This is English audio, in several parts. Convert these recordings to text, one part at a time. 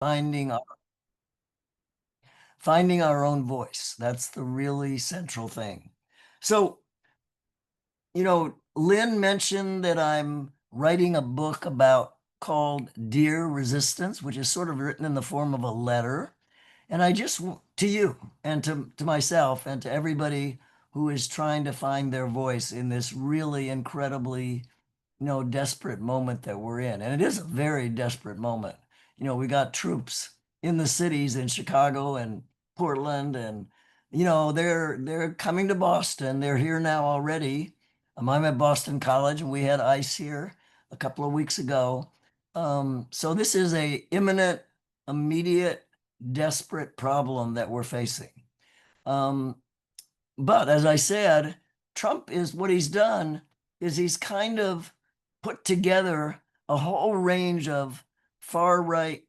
finding finding our own voice. That's the really central thing. So, Lynn mentioned that I'm writing a book about called Dear Resistance, which is sort of written in the form of a letter. And I just, to you and to myself and to everybody who is trying to find their voice in this really incredibly desperate moment that we're in. And it is a very desperate moment. We got troops in the cities in Chicago and Portland, and they're coming to Boston. They're here now already. I'm at Boston College, and we had ice here a couple of weeks ago. So this is a imminent, immediate, desperate problem that we're facing. Um, but as I said, Trump is what he's done is he's kind of put together a whole range of far right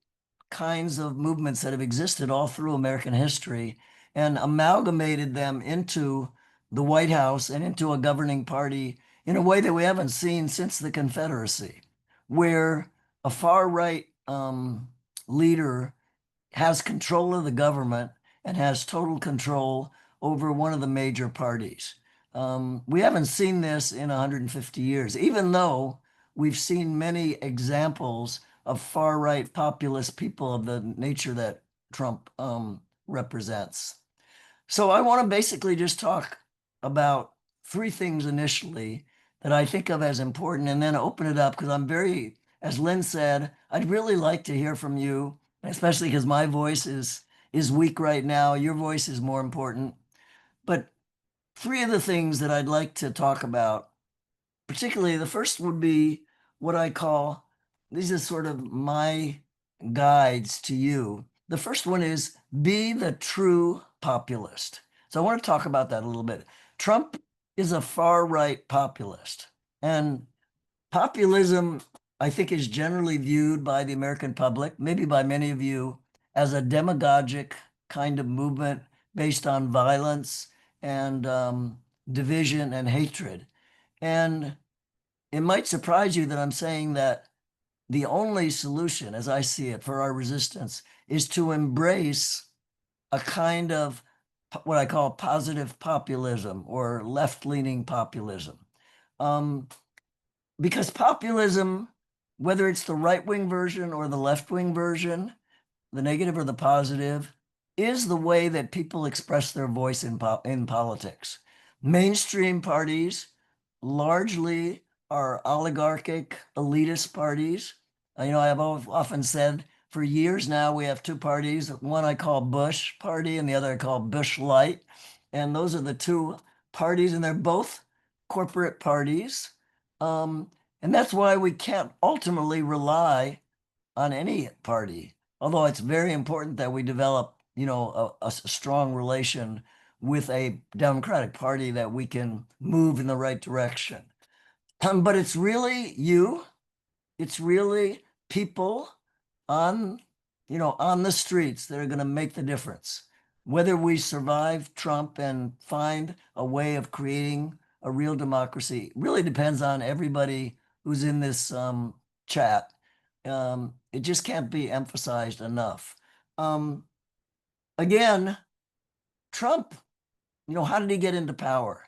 kinds of movements that have existed all through American history and amalgamated them into the White House and into a governing party in a way that we haven't seen since the Confederacy, where a far right leader has control of the government and has total control over one of the major parties. We haven't seen this in 150 years, even though we've seen many examples of far-right populist people of the nature that Trump represents. So I want to basically just talk about three things initially that I think of as important and then open it up because as Lynn said, I'd really like to hear from you, especially because my voice is weak right now. Your voice is more important. But three of the things that I'd like to talk about, particularly the first would be what I call, these are sort of my guides to you. The first one is be the true populist. So I want to talk about that a little bit. Trump is a far right populist, and populism, I think, is generally viewed by the American public, maybe by many of you, as a demagogic kind of movement based on violence and division and hatred. And it might surprise you that I'm saying that the only solution, as I see it, for our resistance is to embrace a kind of what I call positive populism or left-leaning populism. Because populism, whether it's the right-wing version or the left-wing version, the negative or the positive, is the way that people express their voice in politics. Mainstream parties largely are oligarchic, elitist parties. I've often said for years now we have two parties. One I call Bush Party and the other I call Bush Light. And those are the two parties, and they're both corporate parties. And that's why we can't ultimately rely on any party, although it's very important that we develop, a strong relation with a Democratic Party that we can move in the right direction. But it's really it's really people on, on the streets that are going to make the difference. Whether we survive Trump and find a way of creating a real democracy really depends on everybody who's in this chat. It just can't be emphasized enough. Um, Again, Trump, how did he get into power?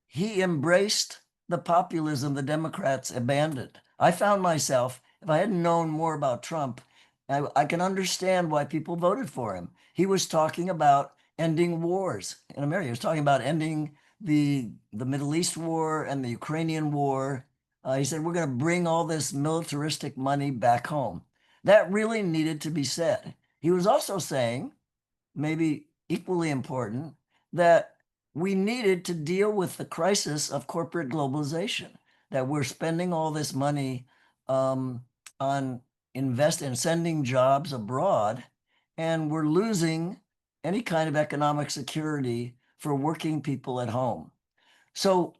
He embraced the populism the Democrats abandoned. I found myself, if I hadn't known more about Trump, I can understand why people voted for him. He was talking about ending wars in America. He was talking about ending the Middle East war and the Ukrainian war. He said, we're going to bring all this militaristic money back home. That really needed to be said. He was also saying, maybe equally important, that we needed to deal with the crisis of corporate globalization, that we're spending all this money on invest and sending jobs abroad, and we're losing any kind of economic security for working people at home. So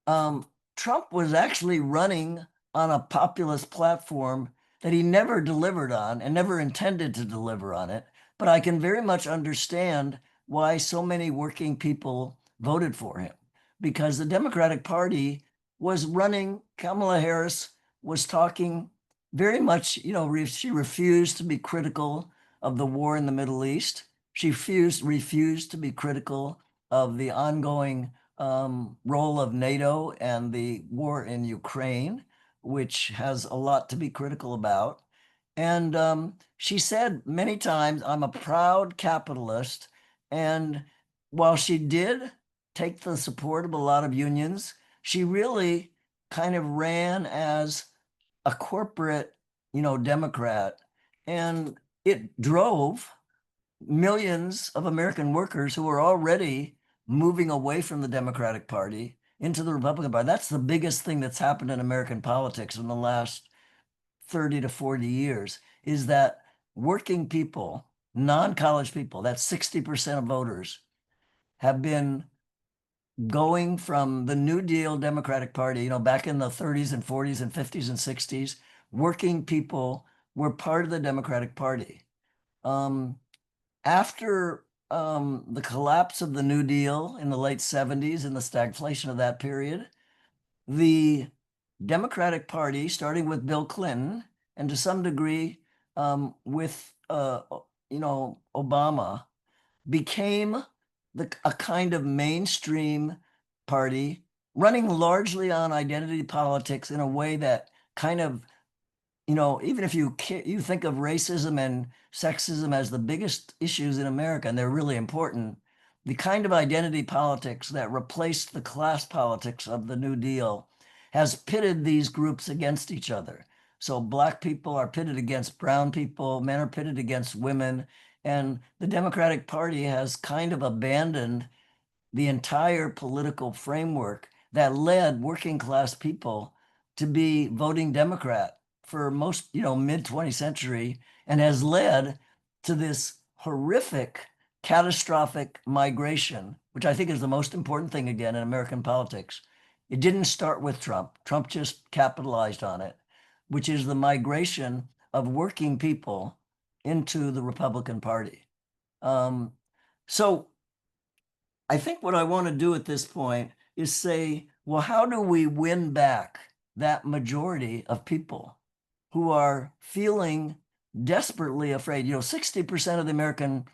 Trump was actually running on a populist platform that he never delivered on and never intended to deliver on it. But I can very much understand why so many working people voted for him, because the Democratic Party was running, Kamala Harris was talking very much, she refused to be critical of the war in the Middle East. She refused to be critical of the ongoing role of NATO and the war in Ukraine, which has a lot to be critical about. And she said many times, I'm a proud capitalist. And while she did take the support of a lot of unions, she really kind of ran as a corporate, Democrat. And it drove millions of American workers who were already moving away from the Democratic Party into the Republican Party. That's the biggest thing that's happened in American politics in the last 30 to 40 years, is that working people, non-college people, that's 60% of voters, have been going from the New Deal Democratic Party, back in the 30s and 40s and 50s and 60s, working people were part of the Democratic Party. Um, After the collapse of the New Deal in the late 70s and the stagflation of that period, the Democratic Party, starting with Bill Clinton, and to some degree with Obama, became a kind of mainstream party running largely on identity politics in a way that kind of, even if you think of racism and sexism as the biggest issues in America, and they're really important, the kind of identity politics that replaced the class politics of the New Deal has pitted these groups against each other. So black people are pitted against brown people, men are pitted against women, and the Democratic Party has kind of abandoned the entire political framework that led working class people to be voting Democrat for most, mid 20th century, and has led to this horrific, catastrophic migration, which I think is the most important thing again in American politics. It didn't start with Trump. Trump just capitalized on it, which is the migration of working people into the Republican Party. Um, so I think what I want to do at this point is say, well, how do we win back that majority of people who are feeling desperately afraid? 60% of the American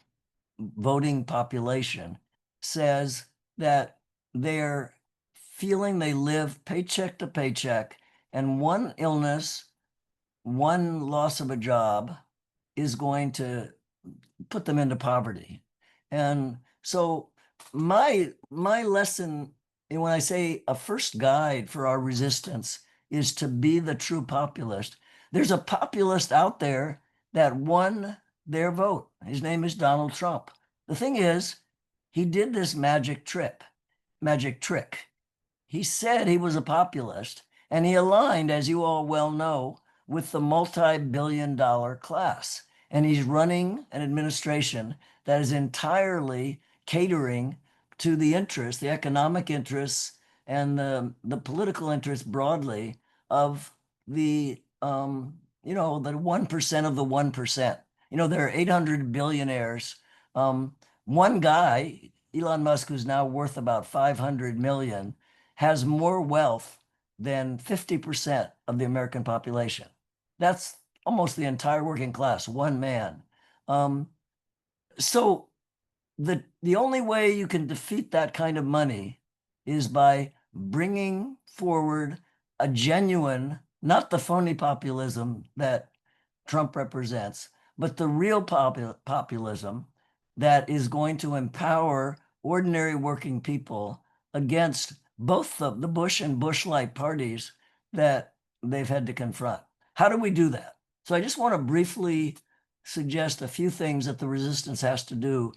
voting population says that they're feeling they live paycheck to paycheck, and one illness, one loss of a job is going to put them into poverty. And so my lesson, and when I say a first guide for our resistance, is to be the true populist. There's a populist out there that won their vote. His name is Donald Trump. The thing is, he did this magic trick. He said he was a populist, and he aligned, as you all well know, with the multi-billion-dollar class. And he's running an administration that is entirely catering to the interests, the economic interests, and the political interests broadly of the 1% of the 1%. There are 800 billionaires. One guy, Elon Musk, who's now worth about 500 million, has more wealth than 50% of the American population. That's almost the entire working class, one man. Um, so the only way you can defeat that kind of money is by bringing forward a genuine, not the phony populism that Trump represents, but the real populism that is going to empower ordinary working people against both the Bush and Bush-like parties that they've had to confront. How do we do that? So I just want to briefly suggest a few things that the resistance has to do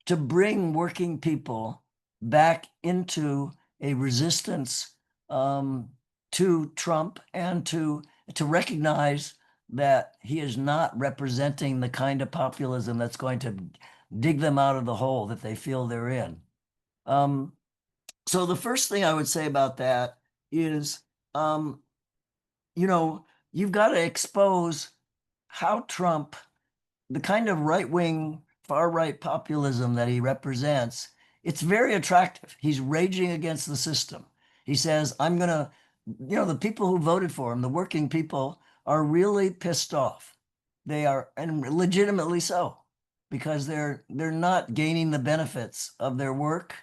to bring working people back into a resistance to Trump, and to recognize that he is not representing the kind of populism that's going to dig them out of the hole that they feel they're in. So the first thing I would say about that is, you've got to expose how Trump, the kind of right-wing, far-right populism that he represents, it's very attractive. He's raging against the system. He says, I'm going to, the people who voted for him, the working people, are really pissed off. They are, and legitimately so, because they're not gaining the benefits of their work,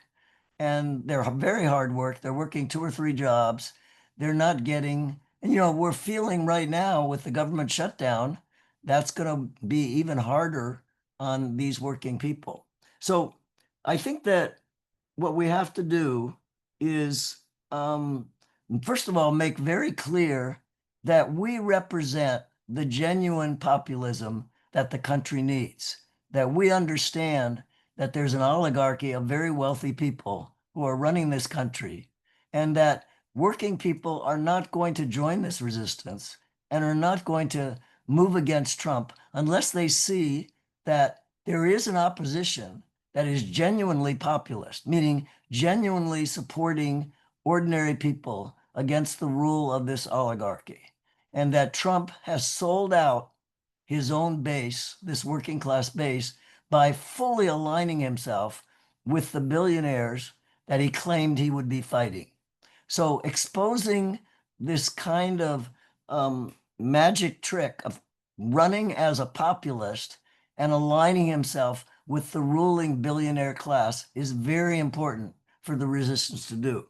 and they're very hard work. They're working two or three jobs. They're not getting, and we're feeling right now with the government shutdown, that's going to be even harder on these working people. So I think that what we have to do is, um, first of all, make very clear that we represent the genuine populism that the country needs, that we understand that there's an oligarchy of very wealthy people who are running this country, and that working people are not going to join this resistance and are not going to move against Trump unless they see that there is an opposition that is genuinely populist, meaning genuinely supporting ordinary people against the rule of this oligarchy. And that Trump has sold out his own base, this working class base, by fully aligning himself with the billionaires that he claimed he would be fighting. So exposing this kind of magic trick of running as a populist and aligning himself with the ruling billionaire class is very important for the resistance to do.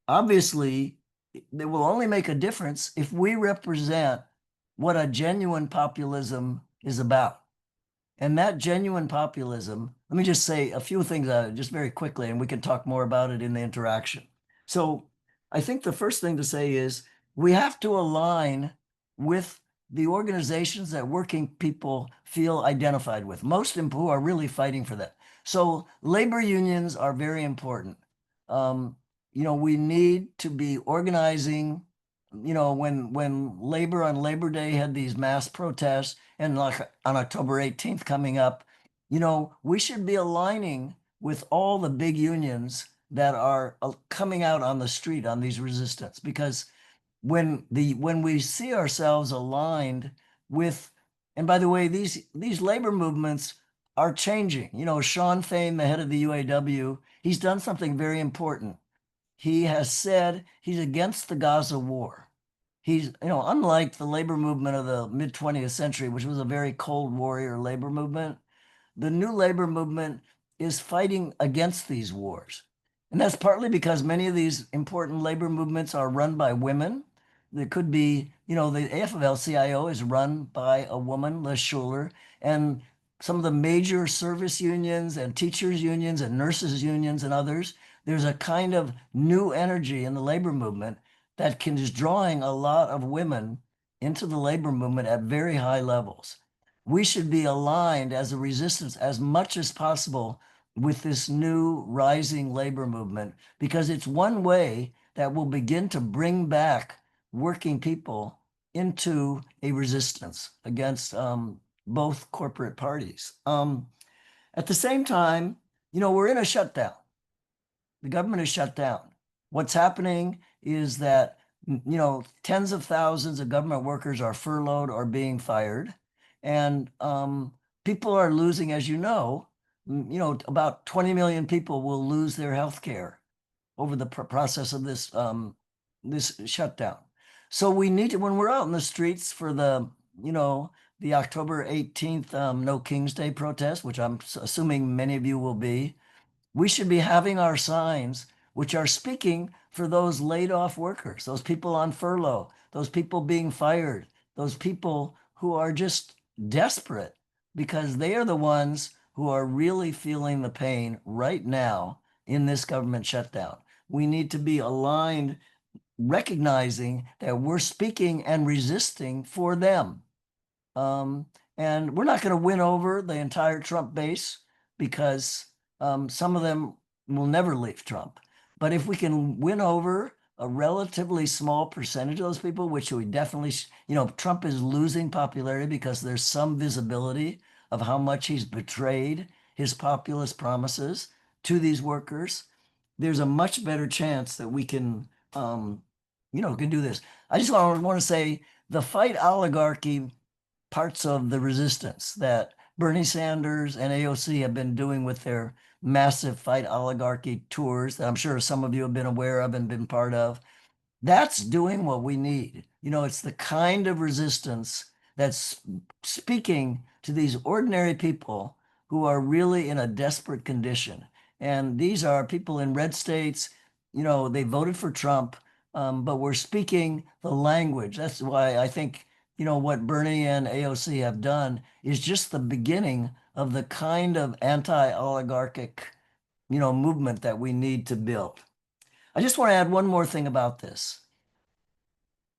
Obviously, it will only make a difference if we represent what a genuine populism is about. And that genuine populism, let me just say a few things just very quickly, and we can talk more about it in the interaction. So I think the first thing to say is we have to align with the organizations that working people feel identified with, most who are really fighting for that. So labor unions are very important. We need to be organizing, when labor on Labor Day had these mass protests, and like on October 18th coming up, we should be aligning with all the big unions that are coming out on the street on these resistance. Because when we see ourselves aligned with, and by the way, these labor movements are changing. Sean Fain, the head of the UAW, he's done something very important. He has said he's against the Gaza war. He's, unlike the labor movement of the mid 20th century, which was a very cold warrior labor movement, the new labor movement is fighting against these wars. And that's partly because many of these important labor movements are run by women. There could be, the AFL-CIO is run by a woman, Liz Schuler, and some of the major service unions and teachers unions and nurses unions and others. There's a kind of new energy in the labor movement that is drawing a lot of women into the labor movement at very high levels. We should be aligned as a resistance as much as possible with this new rising labor movement, because it's one way that will begin to bring back working people into a resistance against both corporate parties. At the same time, we're in a shutdown. The government is shut down. What's happening is that, tens of thousands of government workers are furloughed or being fired. And people are losing, as about 20 million people will lose their health care over the process of this shutdown. So we need to, when we're out in the streets for the October 18th No King's Day protest, which I'm assuming many of you will be, we should be having our signs which are speaking for those laid off workers, those people on furlough, those people being fired, those people who are just desperate, because they are the ones who are really feeling the pain right now in this government shutdown. We need to be aligned, recognizing that we're speaking and resisting for them. And we're not going to win over the entire Trump base, because some of them will never leave Trump. But if we can win over a relatively small percentage of those people, which we definitely, Trump is losing popularity because there's some visibility of how much he's betrayed his populist promises to these workers. There's a much better chance that we can do this. I just want to say the fight oligarchy parts of the resistance that Bernie Sanders and AOC have been doing with their massive fight oligarchy tours that I'm sure some of you have been aware of and been part of. That's doing what we need. It's the kind of resistance that's speaking to these ordinary people who are really in a desperate condition. And these are people in red states, they voted for Trump, but we're speaking the language. That's why I think, what Bernie and AOC have done is just the beginning of the kind of anti-oligarchic, movement that we need to build. I just want to add one more thing about this.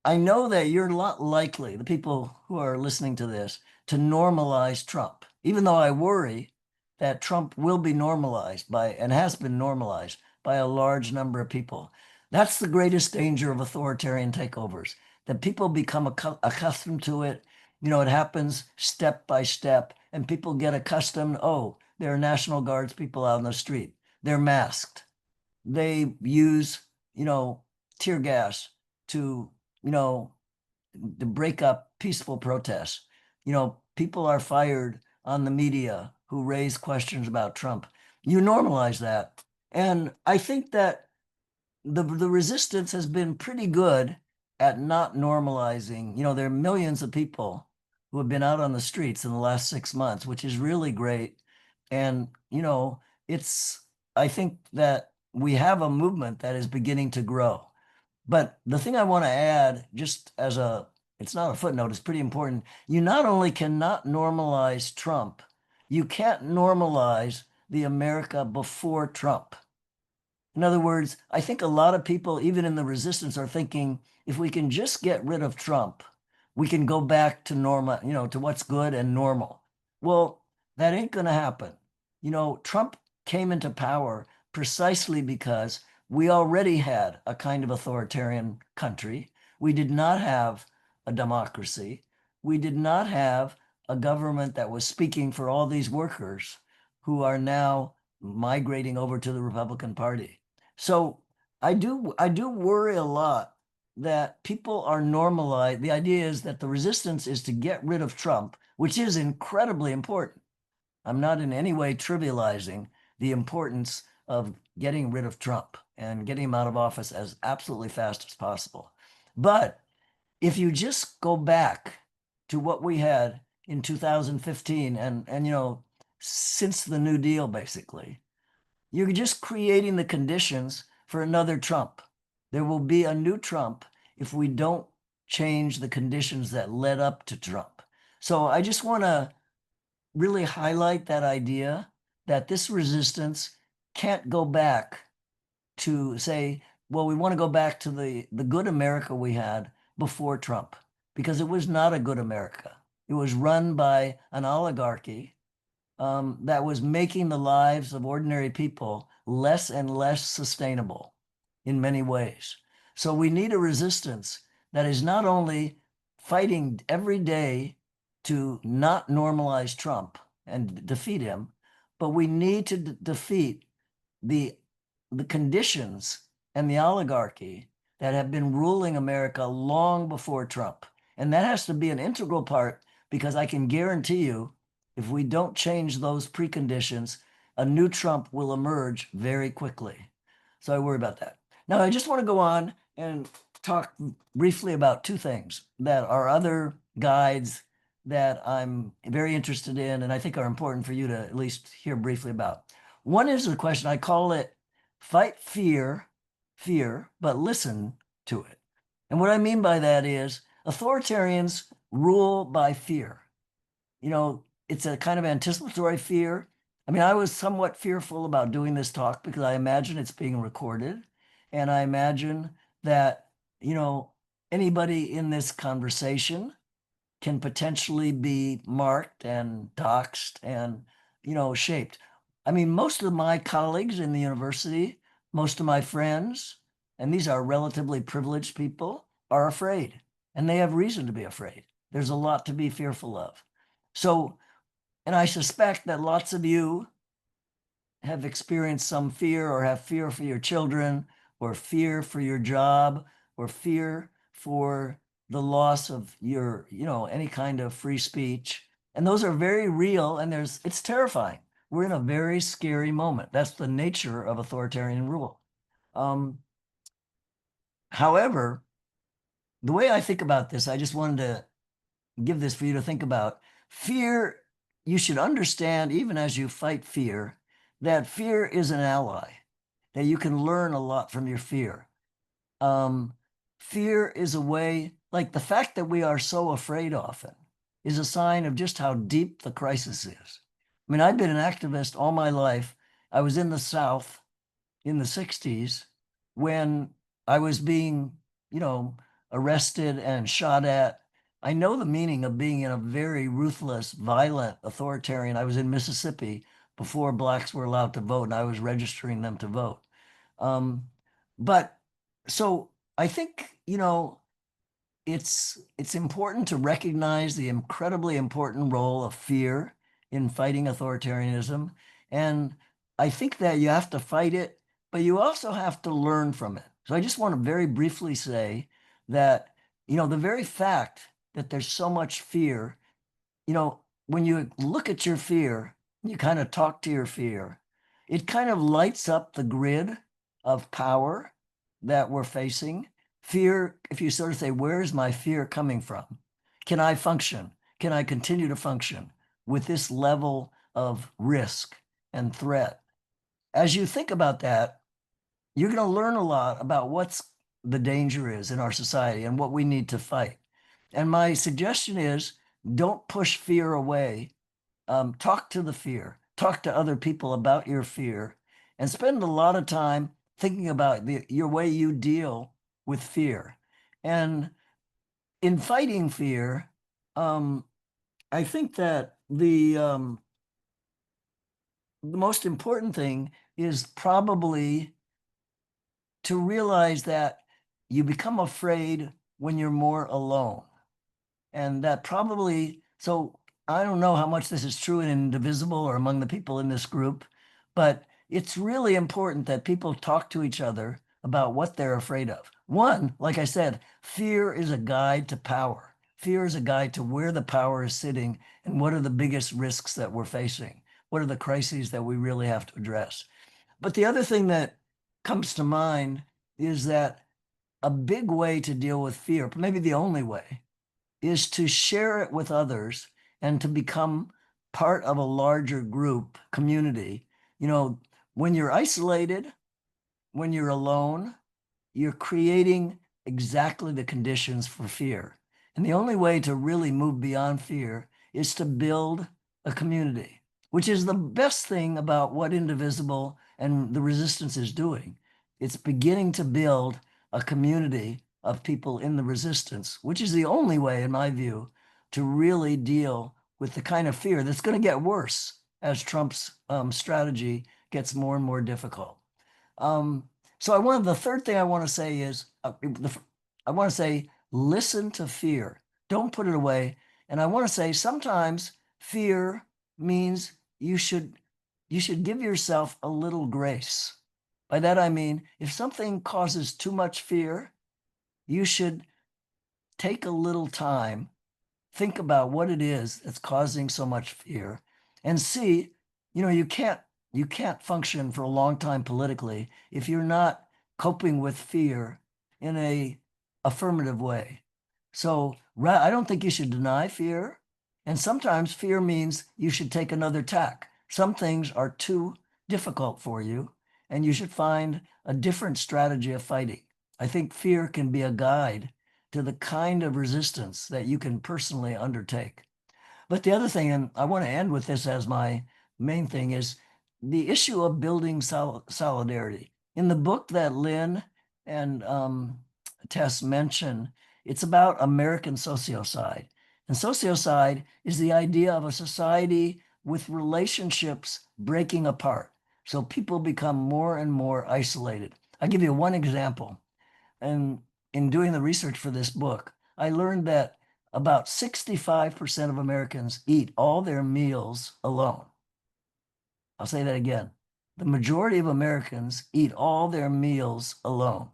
I know that you're a lot likely, the people who are listening to this, to normalize Trump, even though I worry that Trump will be normalized by, and has been normalized by a large number of people. That's the greatest danger of authoritarian takeovers, that people become accustomed to it. It happens step by step, and people get accustomed. Oh, there are National Guards people out on the street. They're masked. They use, tear gas to, you know, to break up peaceful protests. People are fired on the media who raise questions about Trump. You normalize that. And I think that the resistance has been pretty good at not normalizing. There are millions of people who have been out on the streets in the last 6 months, which is really great. And, it's, I think that we have a movement that is beginning to grow. But the thing I want to add, just as it's not a footnote, it's pretty important. You not only cannot normalize Trump, you can't normalize the America before Trump. In other words, I think a lot of people, even in the resistance, are thinking if we can just get rid of Trump, we can go back to normal, to what's good and normal. Well, that ain't going to happen. Trump came into power precisely because we already had a kind of authoritarian country. We did not have a democracy. We did not have a government that was speaking for all these workers who are now migrating over to the Republican Party. So I do worry a lot that people are normalized. The idea is that the resistance is to get rid of Trump, which is incredibly important. I'm not in any way trivializing the importance of getting rid of Trump and getting him out of office as absolutely fast as possible. But if you just go back to what we had in 2015 and since the New Deal, basically, you're just creating the conditions for another Trump. There will be a new Trump if we don't change the conditions that led up to Trump. So I just want to really highlight that idea that this resistance can't go back to say, well, we want to go back to the good America we had before Trump, because it was not a good America. It was run by an oligarchy that was making the lives of ordinary people less and less sustainable in many ways. So we need a resistance that is not only fighting every day to not normalize Trump and defeat him, but we need to defeat the the conditions and the oligarchy that have been ruling America long before Trump. And that has to be an integral part, because I can guarantee you, if we don't change those preconditions, a new Trump will emerge very quickly. So I worry about that. Now, I just want to go on and talk briefly about two things that are other guides that I'm very interested in and I think are important for you to at least hear briefly about. One is the question, I call it fight fear, but listen to it. And what I mean by that is authoritarians rule by fear. It's a kind of anticipatory fear. I mean, I was somewhat fearful about doing this talk because I imagine it's being recorded. And I imagine that, anybody in this conversation can potentially be marked and doxxed and, shaped. I mean, most of my colleagues in the university, most of my friends, and these are relatively privileged people, are afraid. And they have reason to be afraid. There's a lot to be fearful of. So, and I suspect that lots of you have experienced some fear or have fear for your children or fear for your job or fear for the loss of your, any kind of free speech. And those are very real and it's terrifying. We're in a very scary moment. That's the nature of authoritarian rule. However, the way I think about this, I just wanted to give this for you to think about. Fear, you should understand, even as you fight fear, that fear is an ally, that you can learn a lot from your fear. Um, Fear is a way, like the fact that we are so afraid often is a sign of just how deep the crisis is. I mean, I've been an activist all my life. I was in the South in the 60s when I was being, you know, arrested and shot at. I know the meaning of being in a very ruthless, violent, authoritarian. I was in Mississippi before blacks were allowed to vote, and I was registering them to vote. Um, but so I think, it's important to recognize the incredibly important role of fear in fighting authoritarianism. And I think that you have to fight it, but you also have to learn from it. So I just want to very briefly say that, the very fact that there's so much fear, when you look at your fear, you kind of talk to your fear, it kind of lights up the grid of power that we're facing. Fear, if you sort of say, where's my fear coming from? Can I function? Can I continue to function with this level of risk and threat? As you think about that, you're going to learn a lot about what's the danger is in our society and what we need to fight. And my suggestion is don't push fear away. Talk to the fear, talk to other people about your fear, and spend a lot of time thinking about your way you deal with fear. And in fighting fear, um, I think that the most important thing is probably to realize that you become afraid when you're more alone. And that probably, so I don't know how much this is true in Indivisible or among the people in this group, but it's really important that people talk to each other about what they're afraid of. One, like I said, fear is a guide to power. Fear is a guide to where the power is sitting and what are the biggest risks that we're facing. What are the crises that we really have to address? But the other thing that comes to mind is that a big way to deal with fear, maybe the only way, is to share it with others and to become part of a larger group community. When you're isolated, when you're alone, you're creating exactly the conditions for fear. And the only way to really move beyond fear is to build a community, which is the best thing about what Indivisible and the resistance is doing. It's beginning to build a community of people in the resistance, which is the only way, in my view, to really deal with the kind of fear that's going to get worse as Trump's strategy gets more and more difficult. Um, so the third thing I want to say is I want to say listen to fear. Don't put it away. And I want to say sometimes fear means you should give yourself a little grace. By that I mean if something causes too much fear, you should take a little time, think about what it is that's causing so much fear, and see, you can't function for a long time politically if you're not coping with fear in a affirmative way. So I don't think you should deny fear. And sometimes fear means you should take another tack. Some things are too difficult for you, and you should find a different strategy of fighting. I think fear can be a guide to the kind of resistance that you can personally undertake. But the other thing, and I want to end with this as my main thing, is the issue of building solidarity. In the book that Lynn and Tess mention, it's about American sociocide. And sociocide is the idea of a society with relationships breaking apart. So people become more and more isolated. I'll give you one example. And in doing the research for this book, I learned that about 65% of Americans eat all their meals alone. I'll say that again. The majority of Americans eat all their meals alone.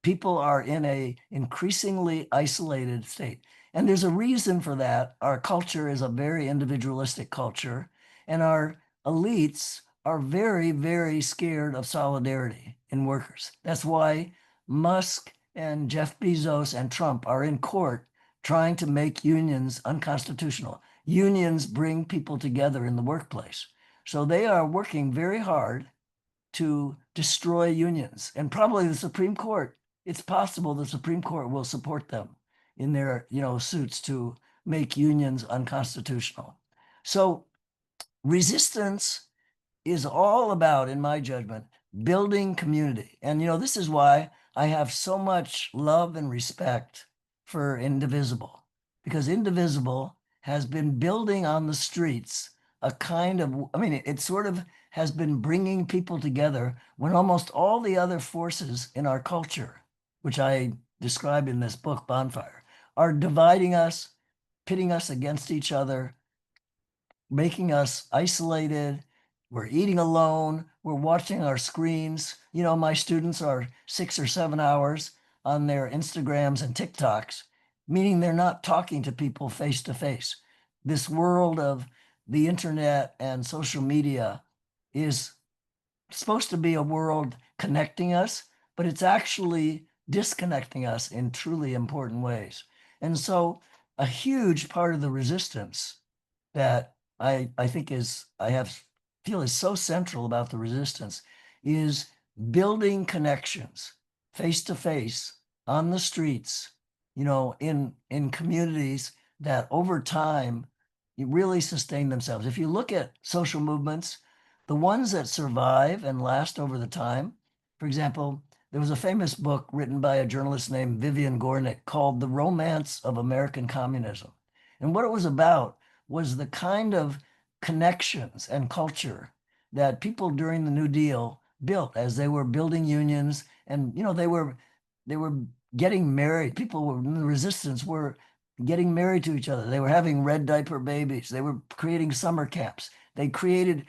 People are in a increasingly isolated state. And there's a reason for that. Our culture is a very individualistic culture, and our elites are very, very scared of solidarity in workers. That's why Musk and Jeff Bezos and Trump are in court trying to make unions unconstitutional. Unions bring people together in the workplace. So they are working very hard to destroy unions. And probably the Supreme Court, it's possible the Supreme Court will support them in their, suits to make unions unconstitutional. So resistance is all about, in my judgment, building community. And this is why I have so much love and respect for Indivisible, because Indivisible has been building on the streets a kind of, I mean, it sort of has been bringing people together when almost all the other forces in our culture, which I describe in this book, Bonfire, are dividing us, pitting us against each other, making us isolated. We're eating alone. We're watching our screens. My students are 6 or 7 hours on their Instagrams and TikToks, meaning they're not talking to people face to face. This world of the internet and social media is supposed to be a world connecting us, but it's actually disconnecting us in truly important ways. And so, a huge part of the resistance that I think is I have feel is so central about the resistance is building connections face to face on the streets, in communities that over time really sustain themselves. If you look at social movements, the ones that survive and last over the time, for example, there was a famous book written by a journalist named Vivian Gornick called The Romance of American Communism. And what it was about was the kind of connections and culture that people during the New Deal built as they were building unions, and they were getting married. People were in the resistance were getting married to each other. They were having red diaper babies. They were creating summer camps. They created,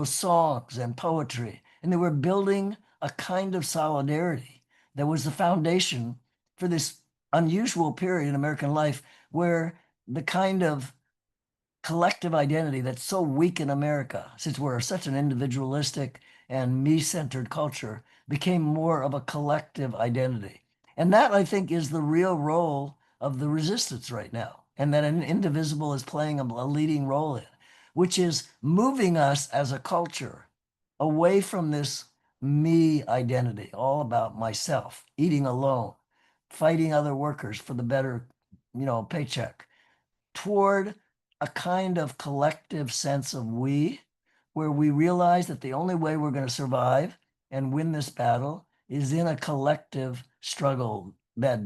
songs and poetry, and they were building a kind of solidarity that was the foundation for this unusual period in American life where the kind of collective identity that's so weak in America, since we're such an individualistic and me-centered culture, became more of a collective identity. And that, I think, is the real role of the resistance right now, and that an Indivisible is playing a leading role in, which is moving us as a culture away from this me identity, all about myself, eating alone, fighting other workers for the better, paycheck, toward a kind of collective sense of we, where we realize that the only way we're going to survive and win this battle is in a collective struggle that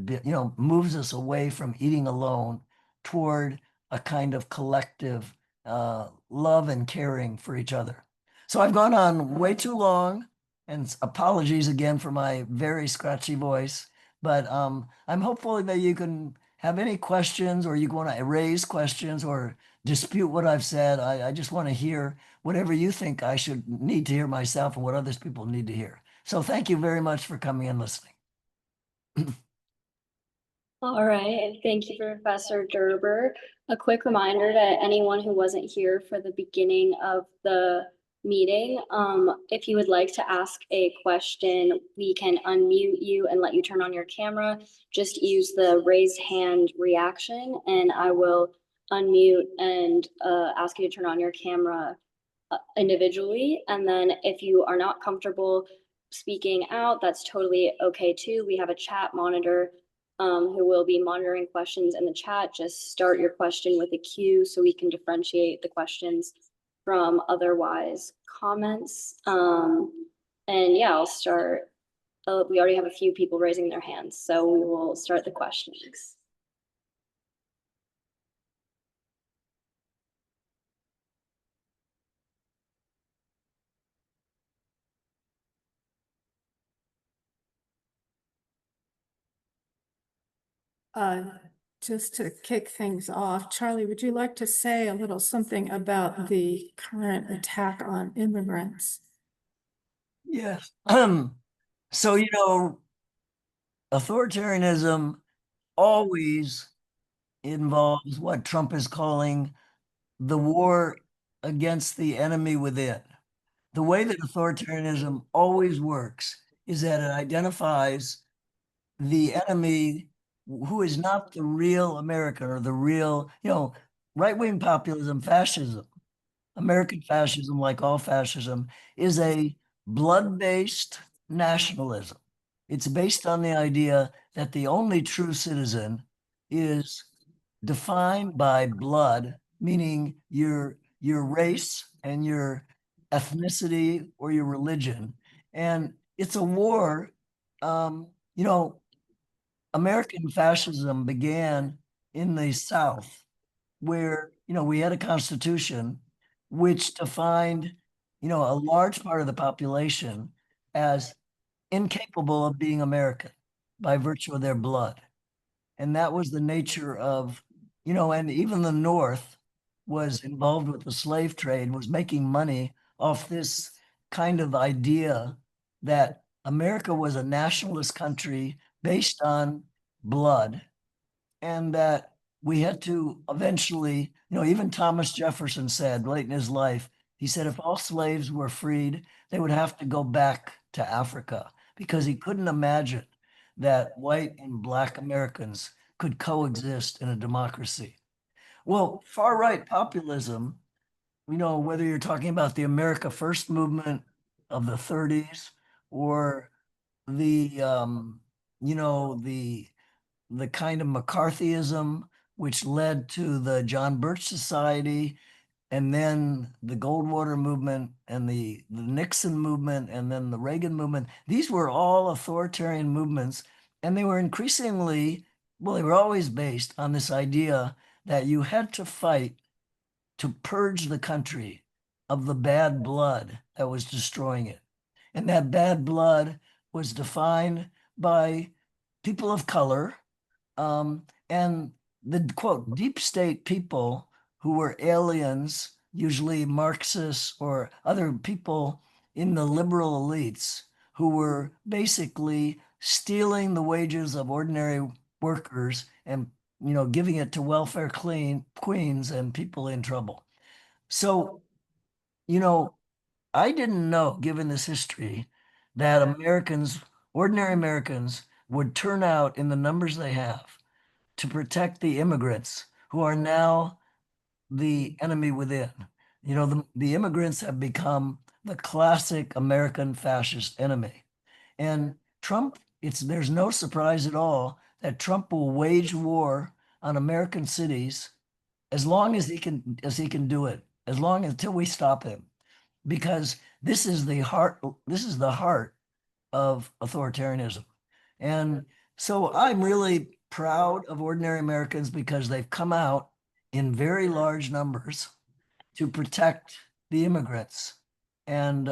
moves us away from eating alone toward a kind of collective love and caring for each other. So I've gone on way too long, and apologies again for my very scratchy voice, but I'm hopeful that you can have any questions, or you want to raise questions or dispute what I've said. I just want to hear whatever you think I should need to hear myself and what others people need to hear. So thank you very much for coming and listening. All right, thank you, Professor Derber. A quick reminder to anyone who wasn't here for the beginning of the meeting, if you would like to ask a question, we can unmute you and let you turn on your camera. Just use the raise hand reaction and I will unmute and ask you to turn on your camera individually. And then if you are not comfortable speaking out, that's totally okay too. We have a chat monitor who will be monitoring questions in the chat. Just start your question with a Q so we can differentiate the questions from otherwise comments. And yeah, I'll start. We already have a few people raising their hands, so we will start the questions. Just to kick things off, Charlie, would you like to say a little something about the current attack on immigrants? Yes. So, authoritarianism always involves what Trump is calling the war against the enemy within. The way that authoritarianism always works is that it identifies the enemy who is not the real American or the real, right-wing populism, fascism, American fascism, like all fascism, is a blood-based nationalism. It's based on the idea that the only true citizen is defined by blood, meaning your race and your ethnicity or your religion. And it's a war. Um, you know, American fascism began in the South, where we had a constitution which defined a large part of the population as incapable of being American by virtue of their blood. And that was the nature of, and even the North was involved with the slave trade, was making money off this kind of idea that America was a nationalist country based on blood, and that we had to eventually, even Thomas Jefferson said late in his life, he said if all slaves were freed, they would have to go back to Africa, because he couldn't imagine that white and black Americans could coexist in a democracy. Well, far right populism, whether you're talking about the America First movement of the 30s, or the the kind of McCarthyism which led to the John Birch Society, and then the Goldwater movement, and the Nixon movement, and then the Reagan movement. These were all authoritarian movements, and they were increasingly, well, they were always based on this idea that you had to fight to purge the country of the bad blood that was destroying it. And that bad blood was defined by people of color, and the quote, deep state people who were aliens, usually Marxists or other people in the liberal elites, who were basically stealing the wages of ordinary workers and giving it to welfare queens and people in trouble. So, you know, I didn't know, given this history, that ordinary Americans, would turn out in the numbers they have to protect the immigrants who are now the enemy within. The immigrants have become the classic American fascist enemy. And Trump, there's no surprise at all that Trump will wage war on American cities as long as he can do it, as long until we stop him. Because this is the heart of authoritarianism. And so I'm really proud of ordinary Americans because they've come out in very large numbers to protect the immigrants, and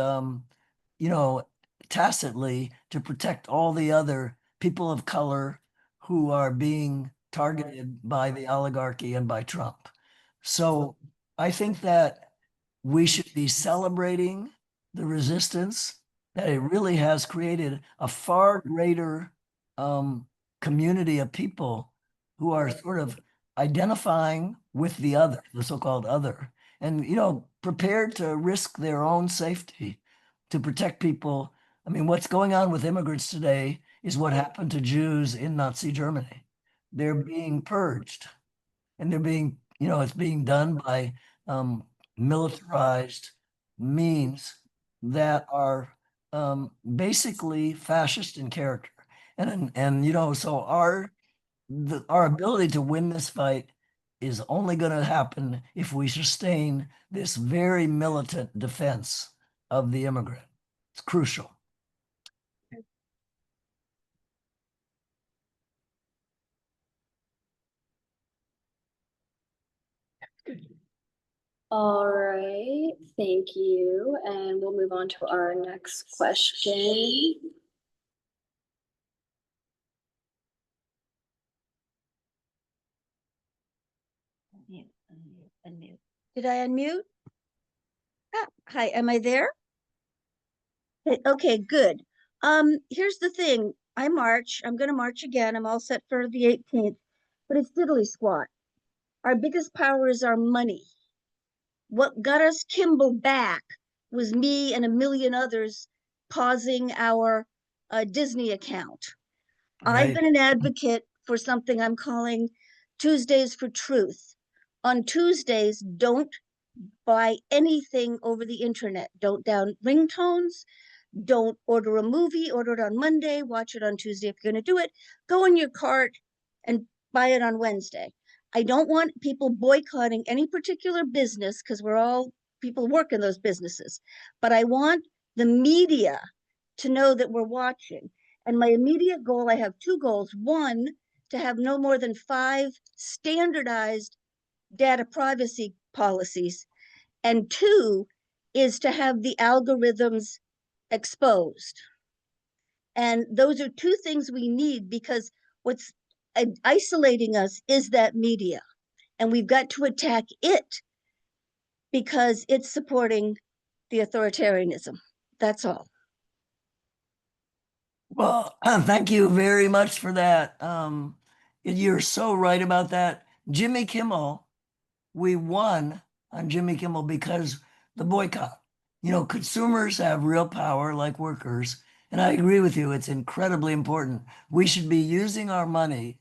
you know, tacitly to protect all the other people of color who are being targeted by the oligarchy and by Trump. So I think that we should be celebrating the resistance, that it really has created a far greater um, community of people who are sort of identifying with the other, the so-called other, and prepared to risk their own safety to protect people. I mean, what's going on with immigrants today is what happened to Jews in Nazi Germany. They're being purged, and it's being done by um, militarized means that are basically fascist in character. And so our ability to win this fight is only going to happen if we sustain this very militant defense of the immigrant. It's crucial. All right, thank you. And we'll move on to our next question. Unmute. Did I unmute? Hi, am I there? Okay, good. Here's the thing. I'm gonna march again. I'm all set for the 18th, but it's diddly squat. Our biggest power is our money. What got us Kimball back was me and a million others pausing our Disney account. I've Right. been an advocate for something I'm calling Tuesdays for Truth. On Tuesdays, don't buy anything over the internet. Don't down ringtones. Don't order a movie, order it on Monday, watch it on Tuesday if you're going to do it. Go in your cart and buy it on Wednesday. I don't want people boycotting any particular business because we're all people work in those businesses. But I want the media to know that we're watching. And my immediate goal, I have two goals. One, to have no more than 5 standardized data privacy policies. And two is to have the algorithms exposed. And those are two things we need because what's isolating us is that media. And we've got to attack it because it's supporting the authoritarianism. That's all. Well, thank you very much for that. You're so right about that. Jimmy Kimmel, we won on Jimmy Kimmel because the boycott. Consumers have real power like workers. And I agree with you. It's incredibly important. We should be using our money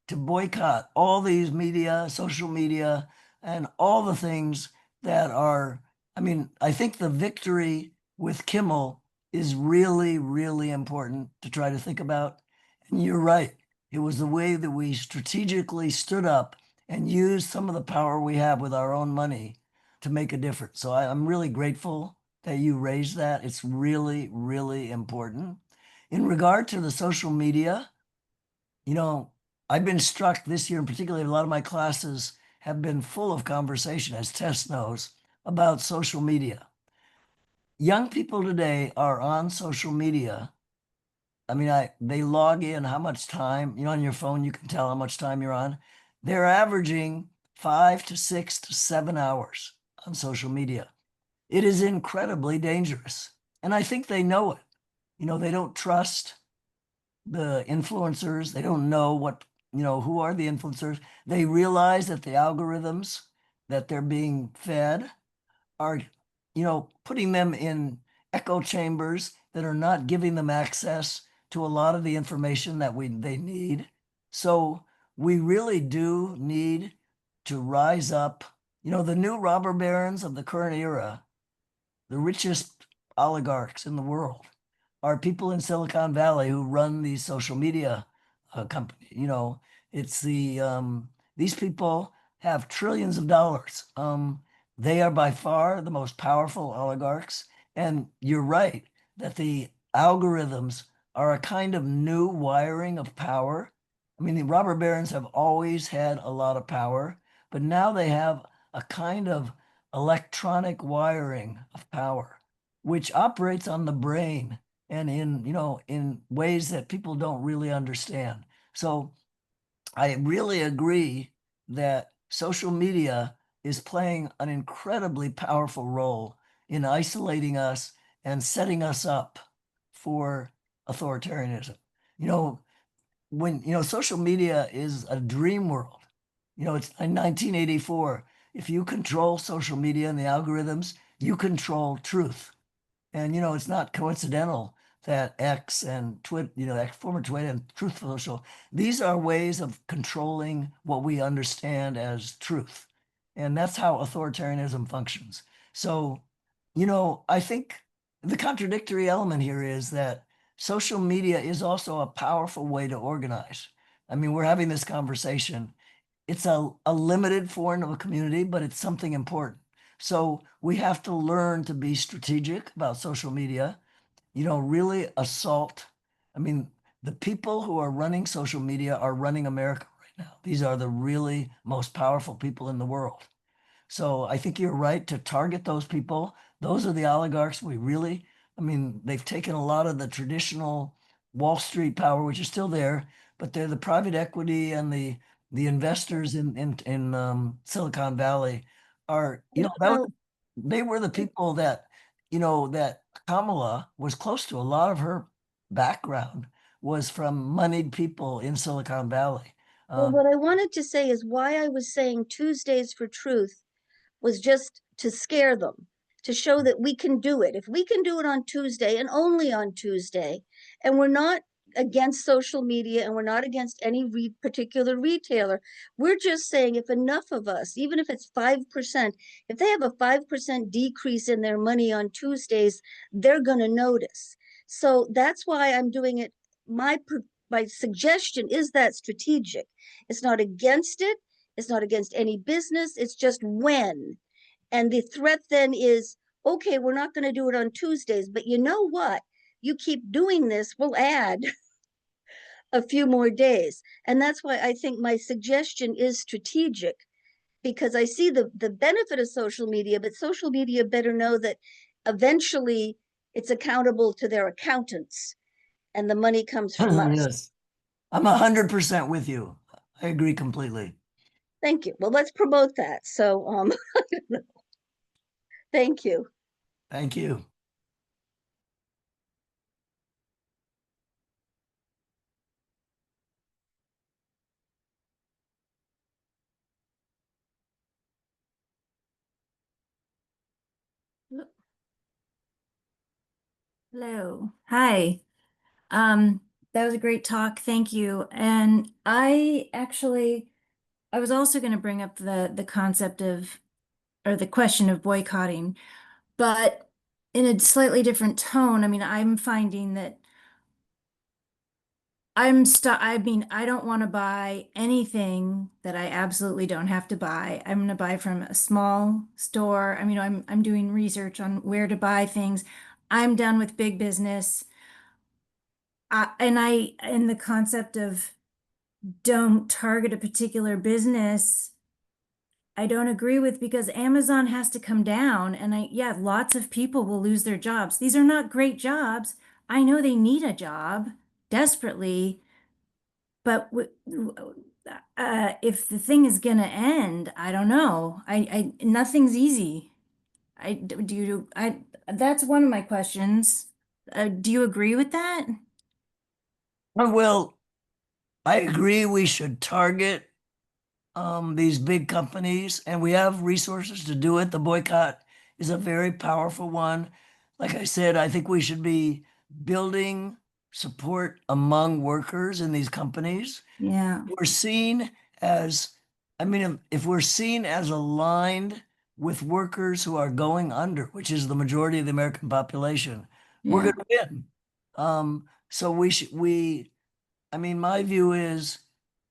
to boycott all these media, social media, and all the things that are. I mean, I think the victory with Kimmel is really, really important to try to think about. And you're right. It was the way that we strategically stood up and used some of the power we have with our own money to make a difference. So I'm really grateful that you raised that. It's really, really important. In regard to the social media, you know, I've been struck this year in particular, a lot of my classes have been full of conversation, as Tess knows, about social media. Young people today are on social media. I mean, they log in how much time, on your phone, you can tell how much time you're on. They're averaging 5 to 6 to 7 hours on social media. It is incredibly dangerous. And I think they know it. They don't trust the influencers. They don't know who are the influencers. They realize that the algorithms that they're being fed are, putting them in echo chambers that are not giving them access to a lot of the information that they need. So we really do need to rise up. The new robber barons of the current era, the richest oligarchs in the world, are people in Silicon Valley who run these social media companies. It's these people have trillions of dollars. They are by far the most powerful oligarchs. And you're right that the algorithms are a kind of new wiring of power. I mean, the robber barons have always had a lot of power, but now they have a kind of electronic wiring of power, which operates on the brain and in ways that people don't really understand. So I really agree that social media is playing an incredibly powerful role in isolating us and setting us up for authoritarianism. You know, when social media is a dream world. It's in 1984. If you control social media and the algorithms, you control truth. And it's not coincidental that X and Twitter, former Twitter and Truth Social, these are ways of controlling what we understand as truth. And that's how authoritarianism functions. So, I think the contradictory element here is that social media is also a powerful way to organize. I mean, we're having this conversation. It's a limited form of a community, but it's something important. So we have to learn to be strategic about social media, really assault. I mean, the people who are running social media are running America right now. These are the really most powerful people in the world. So I think you're right to target those people. Those are the oligarchs I mean, they've taken a lot of the traditional Wall Street power, which is still there, but they're the private equity and the investors in Silicon Valley are, Well, they were the people that Kamala was close to. A lot of her background was from moneyed people in Silicon Valley. well, Um, what I wanted to say is why I was saying Tuesdays for Truth was just to scare them, to show that we can do it. If we can do it on Tuesday and only on Tuesday, and we're not against social media and we're not against any particular retailer. We're just saying if enough of us, even if it's 5%, if they have a 5% decrease in their money on Tuesdays, they're going to notice. So that's why I'm doing it. My suggestion is that strategic. It's not against it. It's not against any business. It's just when. And the threat then is, okay, we're not going to do it on Tuesdays, but you know what? You keep doing this, we'll add a few more days. And that's why I think my suggestion is strategic, because I see the benefit of social media, but social media better know that eventually it's accountable to their accountants and the money comes from us. Yes, I'm 100% with you. I agree completely. Thank you. Well, let's promote that. So, thank you. Thank you. Hello. Hi. Um, that was a great talk. Thank you. And I was also going to bring up the concept of, or the question of boycotting, but in a slightly different tone. I mean, I'm finding that I don't want to buy anything that I absolutely don't have to buy. I'm going to buy from a small store. I mean, I'm doing research on where to buy things. I'm done with big business. And the concept of don't target a particular business, I don't agree with, because Amazon has to come down, and yeah, lots of people will lose their jobs. These are not great jobs. I know they need a job desperately, but if the thing is gonna end, I don't know. Nothing's easy. That's one of my questions. Do you agree with that? Well, I agree we should target these big companies, and we have resources to do it. The boycott is a very powerful one. Like I said, I think we should be building support among workers in these companies. Yeah. We're seen as, I mean, if we're seen as aligned with workers who are going under, which is the majority of the American population, we're Yeah. going to win. So I mean, my view is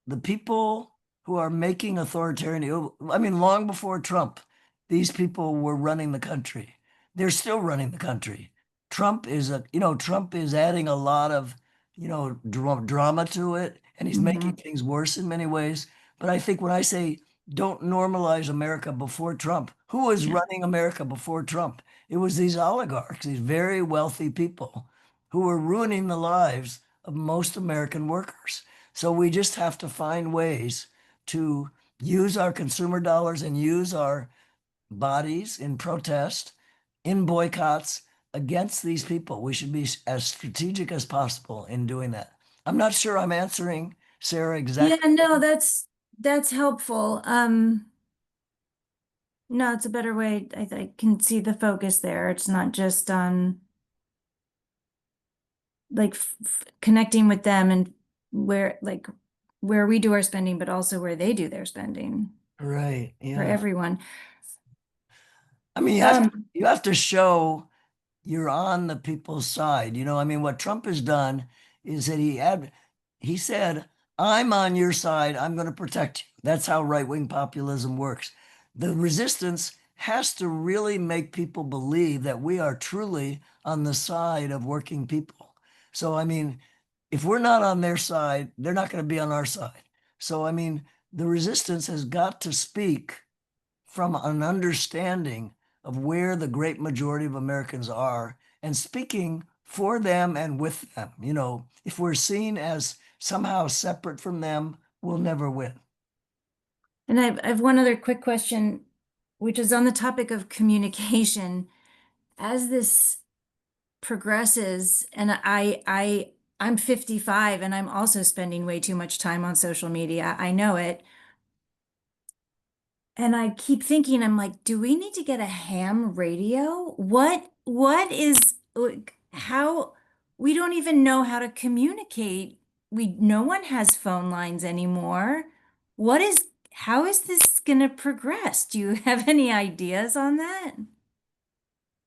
the people who are making authoritarian, I mean, long before Trump, these people were running the country. They're still running the country. Trump is adding a lot of, drama to it, and he's making Mhm. things worse in many ways. But I think when I say don't normalize America before Trump, who was Yeah. running America before Trump? It was these oligarchs, these very wealthy people who were ruining the lives of most American workers. So we just have to find ways to use our consumer dollars and use our bodies in protest, in boycotts against these people. We should be as strategic as possible in doing that. I'm not sure I'm answering Sarah Yeah, exactly. no, that's helpful. No, it's a better way. I can see the focus there. It's not just on like connecting with them and where we do our spending, but also where they do their spending Right. for Yeah. everyone. I mean, Um, you have to show you're on the people's side. I mean, what Trump has done is that he said, I'm on your side. I'm going to protect you. That's how right-wing populism works. The resistance has to really make people believe that we are truly on the side of working people. So, I mean, if we're not on their side, they're not going to be on our side. So, I mean, the resistance has got to speak from an understanding of where the great majority of Americans are and speaking for them and with them. If we're seen as somehow separate from them, we'll never win. and I have one other quick question, which is on the topic of communication. As this progresses, and I'm 55 and I'm also spending way too much time on social media. I know it. And I keep thinking, I'm like, do we need to get a ham radio? What is like, how we don't even know how to communicate. No one has phone lines anymore. How is this going to progress? Do you have any ideas on that?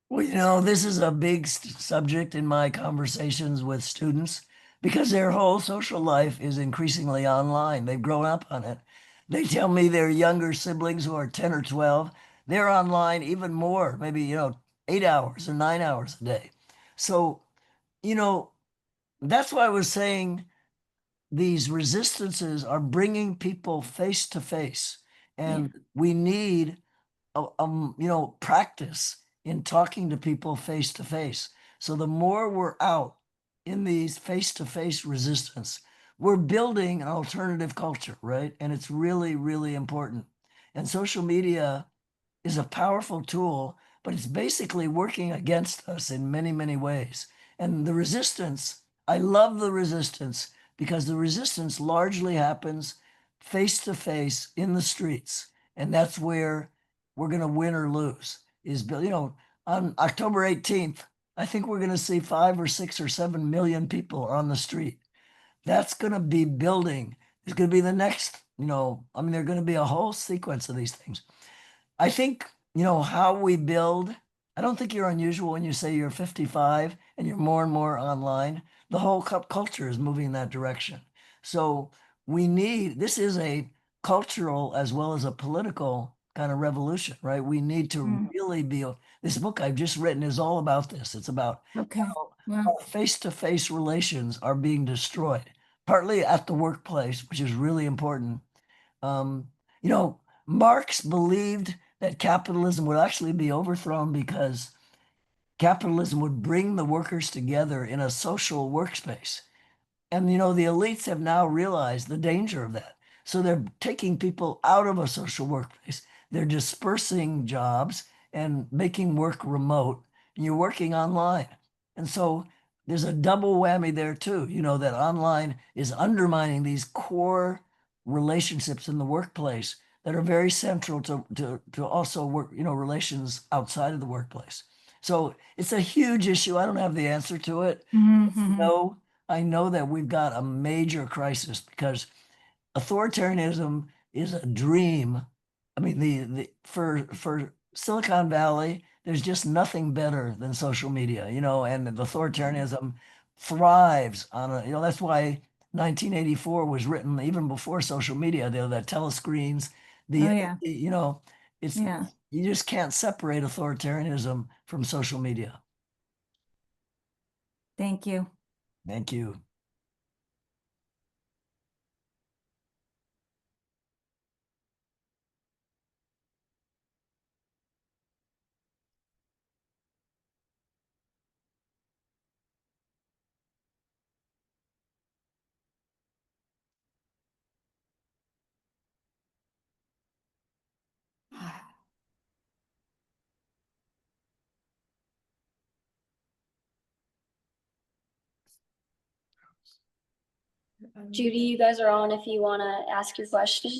Well, this is a big subject in my conversations with students because their whole social life is increasingly online. They've grown up on it. They tell me their younger siblings who are 10 or 12, they're online even more, maybe, 8 hours or 9 hours a day. So, you know, that's why I was saying these resistances are bringing people face to face, and we need practice in talking to people face to face. So the more we're out in these face to face resistance, we're building an alternative culture, right? And it's really, really important. And social media is a powerful tool, but it's basically working against us in many, many ways. And the resistance, I love the resistance because the resistance largely happens face to face in the streets. And that's where we're going to win or lose. On October 18th, I think we're going to see 5 or 6 or 7 million people on the street. That's going to be building. It's going to be the next, there's going to be a whole sequence of these things. I think, how we build. I don't think you're unusual when you say you're 55 and you're more and more online. The whole culture is moving in that direction. So this is a cultural as well as a political kind of revolution, right? We need to really this book I've just written is all about this. It's about Okay. Well, how face-to-face relations are being destroyed, partly at the workplace, which is really important. Um, Marx believed that capitalism would actually be overthrown because capitalism would bring the workers together in a social workspace. And the elites have now realized the danger of that. So they're taking people out of a social workplace. They're dispersing jobs and making work remote. And you're working online. And so there's a double whammy there too, that online is undermining these core relationships in the workplace that are very central to also work, relations outside of the workplace. So it's a huge issue. I don't have the answer to it. No, I know that we've got a major crisis because authoritarianism is a dream. I mean, for Silicon Valley, there's just nothing better than social media, and the authoritarianism thrives on that's why 1984 was written even before social media. The telescreens, the oh yeah. it's Yeah. you just can't separate authoritarianism from social media. Thank you. Thank you. Judy, you guys are on if you want to ask your question.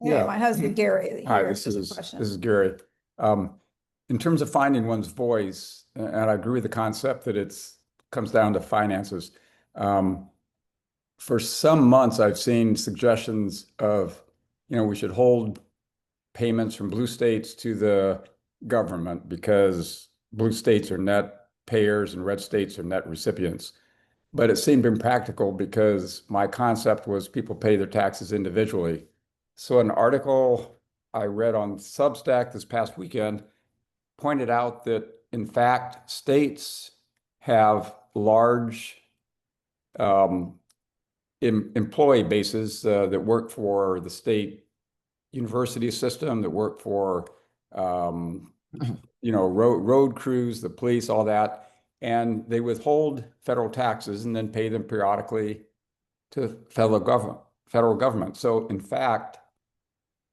Yeah, my husband Gary. Hi, here this is the is question. Gary. In terms of finding one's voice, and I agree with the concept that comes down to finances. For some months, I've seen suggestions of, we should hold payments from blue states to the government because blue states are net payers and red states are net recipients. But it seemed impractical because my concept was people pay their taxes individually. So an article I read on Substack this past weekend pointed out that, in fact, states have large employee bases that work for the state university system, that work for road crews, the police, all that, and they withhold federal taxes and then pay them periodically to federal government. So in fact,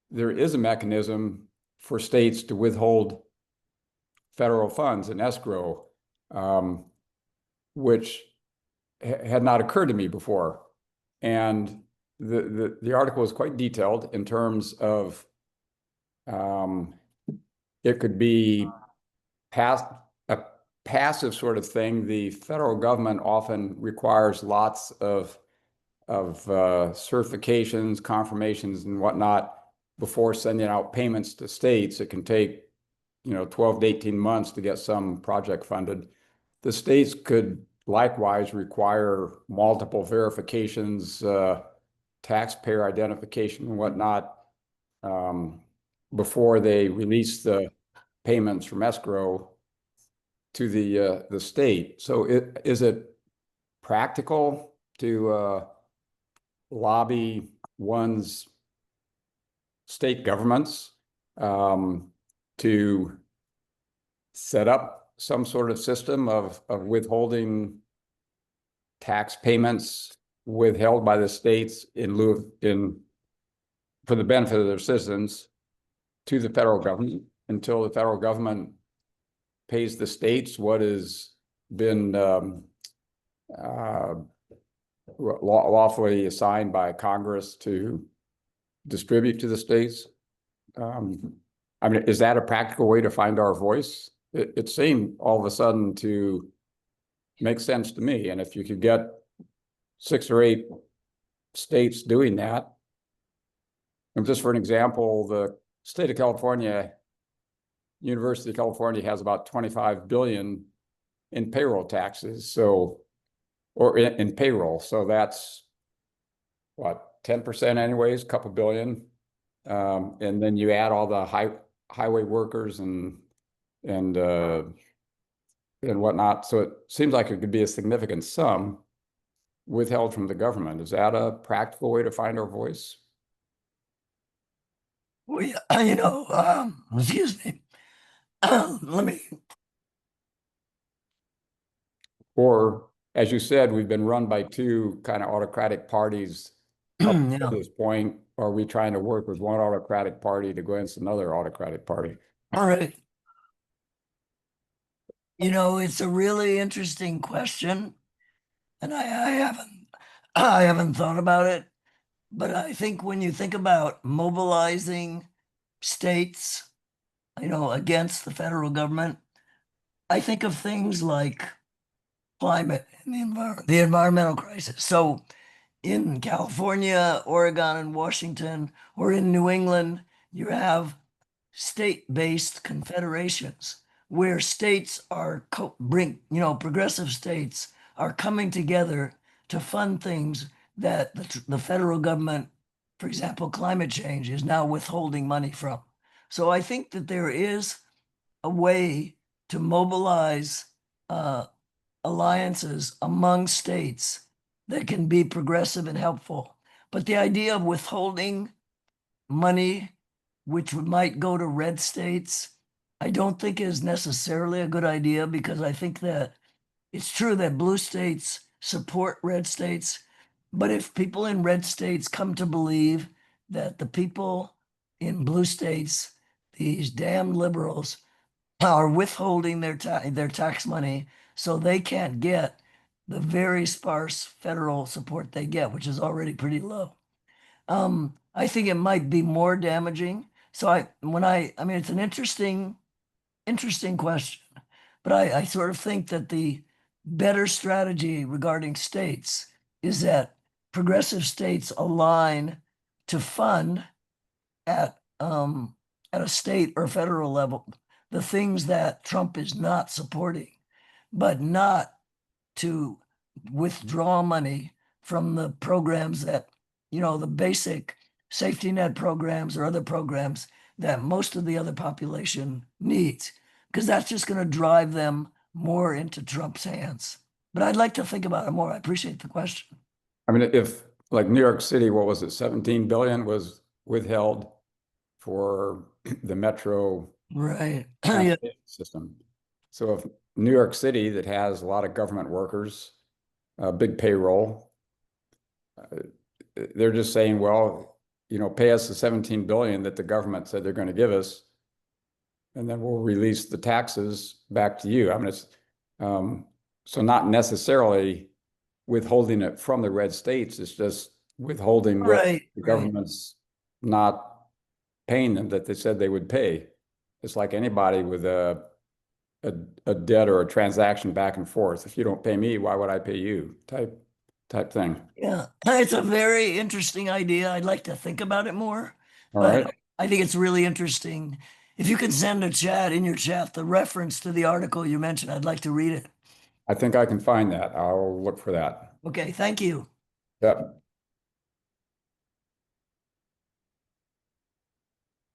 there is a mechanism for states to withhold federal funds in escrow, which had not occurred to me before. And the article is quite detailed in terms of it could be passive sort of thing, the federal government often requires lots of certifications, confirmations, and whatnot before sending out payments to states. It can take, 12 to 18 months to get some project funded. The states could likewise require multiple verifications, taxpayer identification and whatnot, before they release the payments from escrow to the state. So is it practical to lobby one's state governments to set up some sort of system of withholding tax payments withheld by the states for the benefit of their citizens to the federal government until the federal government pays the states what has been lawfully assigned by Congress to distribute to the states? I mean, is that a practical way to find our voice? It seemed all of a sudden to make sense to me. And if you could get 6 or 8 states doing that, and just for an example, the state of California, University of California has about 25 billion in payroll taxes. So, or in payroll. So that's what, 10% anyways, a couple billion. And then you add all the highway workers and whatnot. So it seems like it could be a significant sum withheld from the government. Is that a practical way to find our voice? Well, yeah, excuse me. Let me. Or, as you said, we've been run by 2 kind of autocratic parties up Yeah. to this point. Are we trying to work with one autocratic party to go against another autocratic party? All right. It's a really interesting question, and I haven't thought about it, but I think when you think about mobilizing states, against the federal government, I think of things like climate and the environmental crisis. So in California, Oregon, and Washington, or in New England, you have state-based confederations where states are progressive states are coming together to fund things that the federal government, for example, climate change, is now withholding money from. So I think that there is a way to mobilize alliances among states that can be progressive and helpful. But the idea of withholding money, which might go to red states, I don't think is necessarily a good idea, because I think that it's true that blue states support red states. But if people in red states come to believe that the people in blue states, these damn liberals, are withholding their tax money so they can't get the very sparse federal support they get, which is already pretty low. I think it might be more damaging. So I mean, it's an interesting question, but I sort of think that the better strategy regarding states is that progressive states align to fund at a state or federal level the things that Trump is not supporting, but not to withdraw money from the programs that, the basic safety net programs or other programs that most of the other population needs, because that's just going to drive them more into Trump's hands. But I'd like to think about it more. I appreciate the question. I mean, if like New York City, what was it, 17 billion was withheld for the metro Right. Yeah. transportation system. So if New York City, that has a lot of government workers, big payroll, they're just saying, well, pay us the 17 billion that the government said they're going to give us, and then we'll release the taxes back to you. I mean, it's so not necessarily withholding it from the red states. It's just withholding what the government's not paying them that they said they would pay. It's like anybody with a a debt or a transaction back and forth. If you don't pay me, why would I pay you? Type thing. Yeah, it's a very interesting idea. I'd like to think about it more, All but right. I think it's really interesting. If you could send in your chat, the reference to the article you mentioned, I'd like to read it. I think I can find that. I'll look for that. Okay, thank you. Yep.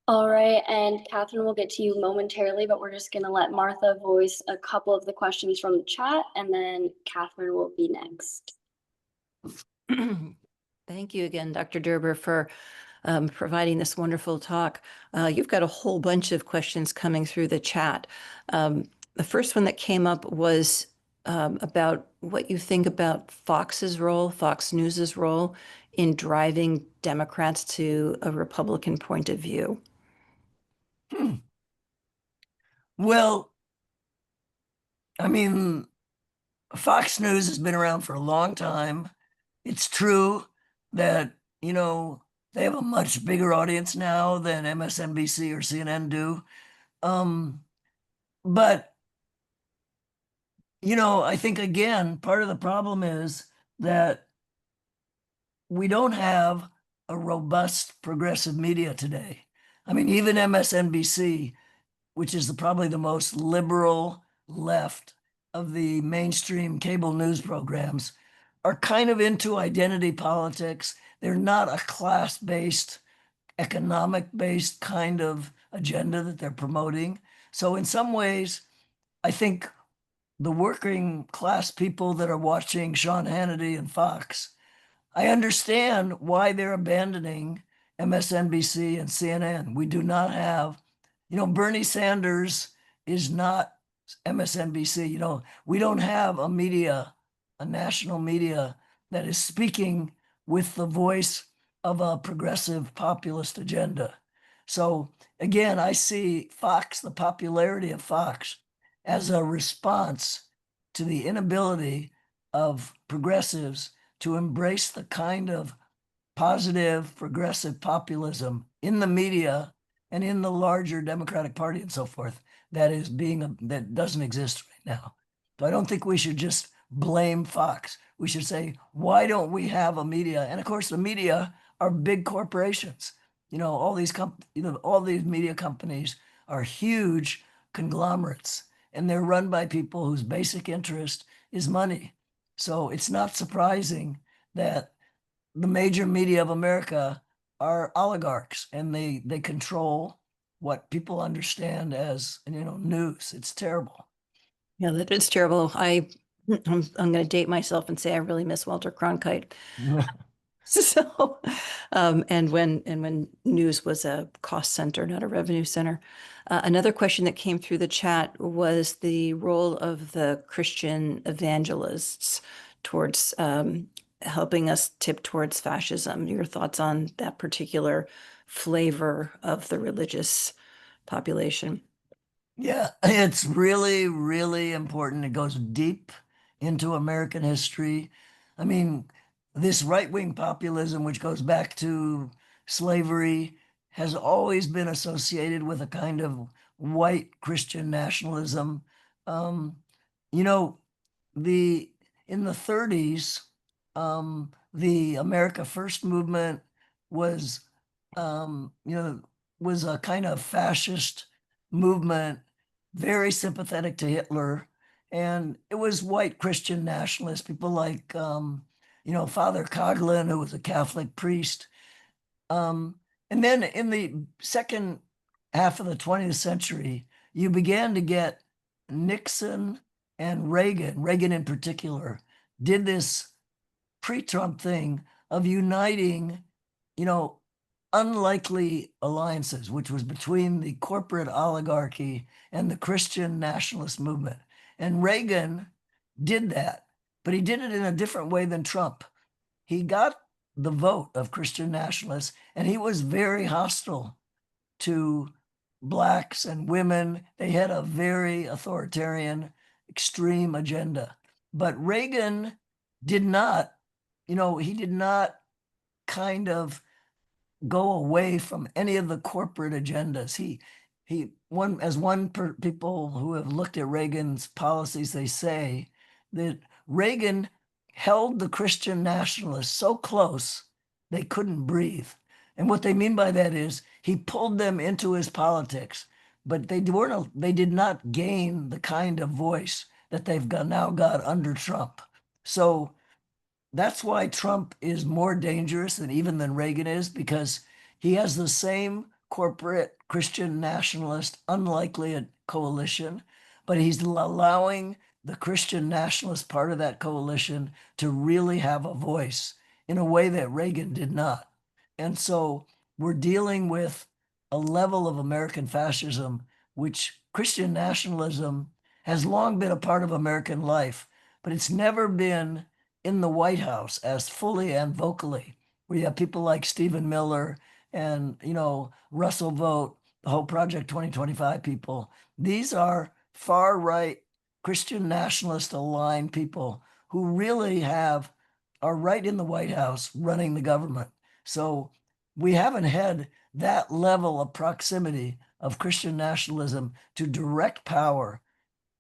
All right, and Catherine will get to you momentarily, but we're just gonna let Martha voice a couple of the questions from the chat, and then Catherine will be next. Thank you again, Dr. Derber, for providing this wonderful talk. You've got a whole bunch of questions coming through the chat. The first one that came up was about what you think about Fox's role, Fox News's role in driving Democrats to a Republican point of view. Well, I mean, Fox News has been around for a long time. It's true that, they have a much bigger audience now than MSNBC or CNN do. But, I think again, part of the problem is that we don't have a robust progressive media today. I mean, even MSNBC, which is probably the most liberal left of the mainstream cable news programs, are kind of into identity politics. They're not a class-based, economic-based kind of agenda that they're promoting. So in some ways, I think the working class people that are watching Sean Hannity and Fox, I understand why they're abandoning MSNBC and CNN. We do not have, Bernie Sanders is not MSNBC. We don't have a national media that is speaking with the voice of a progressive populist agenda. So again, I see Fox, the popularity of Fox, as a response to the inability of progressives to embrace the kind of positive progressive populism in the media and in the larger Democratic Party and so forth that doesn't exist right now. So I don't think we should just blame Fox. We should say, why don't we have a media? And of course, the media are big corporations. All these media companies are huge conglomerates, and they're run by people whose basic interest is money. So it's not surprising that the major media of America are oligarchs, and they control what people understand as news. It's terrible. Yeah, that is terrible. I'm going to date myself and say I really miss Walter Cronkite. So, and when news was a cost center, not a revenue center. Another question that came through the chat was the role of the Christian evangelists towards helping us tip towards fascism. Your thoughts on that particular flavor of the religious population? Yeah, it's really, really important. It goes deep into American history. I mean, this right-wing populism, which goes back to slavery, has always been associated with a kind of white Christian nationalism. Um, you know, in the 30s, the America First movement was, was a kind of fascist movement, very sympathetic to Hitler. And it was white Christian nationalists, people like, Father Coughlin, who was a Catholic priest. And then in the second half of the 20th century, you began to get Nixon and Reagan in particular, did this pre-Trump thing of uniting, unlikely alliances, which was between the corporate oligarchy and the Christian nationalist movement. And Reagan did that, but he did it in a different way than Trump. He got the vote of Christian nationalists, and he was very hostile to blacks and women. They had a very authoritarian, extreme agenda. But Reagan did not, he did not kind of go away from any of the corporate agendas. He people who have looked at Reagan's policies, they say that Reagan held the Christian nationalists so close they couldn't breathe. And what they mean by that is he pulled them into his politics, but they did not gain the kind of voice that now got under Trump. So that's why Trump is more dangerous than Reagan is, because he has the same corporate Christian nationalist unlikely coalition, but he's allowing the Christian nationalist part of that coalition to really have a voice in a way that Reagan did not. And so we're dealing with a level of American fascism, which Christian nationalism has long been a part of American life, but it's never been in the White House as fully and vocally. We have people like Stephen Miller and, Russell Vogt, the whole Project 2025 people. These are far right Christian nationalist aligned people who really are right in the White House running the government. So we haven't had that level of proximity of Christian nationalism to direct power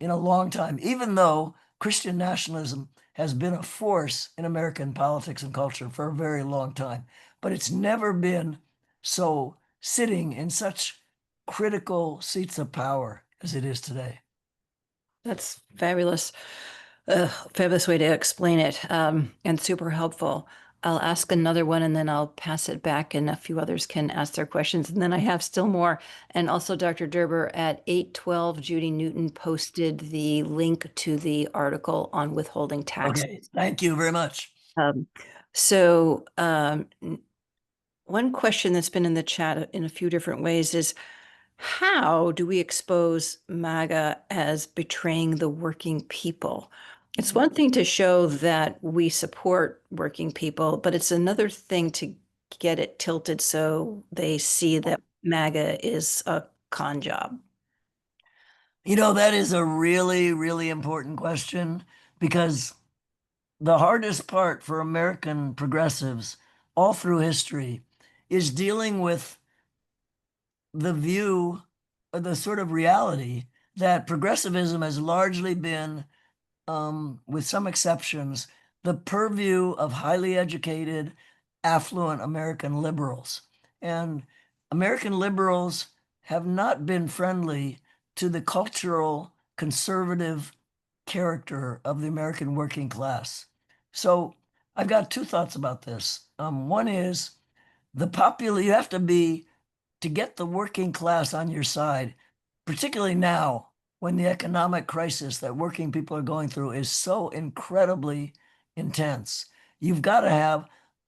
in a long time, even though Christian nationalism has been a force in American politics and culture for a very long time. But it's never been so sitting in such critical seats of power as it is today. That's fabulous. Fabulous way to explain it, and super helpful. I'll ask another one and then I'll pass it back and a few others can ask their questions. And then I have still more. And also Dr. Derber at 8:12, Judy Newton posted the link to the article on withholding tax. Okay, thank you very much. So one question that's been in the chat in a few different ways is, how do we expose MAGA as betraying the working people? It's one thing to show that we support working people, but it's another thing to get it tilted so they see that MAGA is a con job. That is a really, really important question, because the hardest part for American progressives all through history is dealing with the view or the sort of reality that progressivism has largely been, with some exceptions, the purview of highly educated, affluent American liberals. And American liberals have not been friendly to the cultural conservative character of the American working class. So I've got two thoughts about this. One is you have to get the working class on your side, particularly now when the economic crisis that working people are going through is so incredibly intense. You've got to have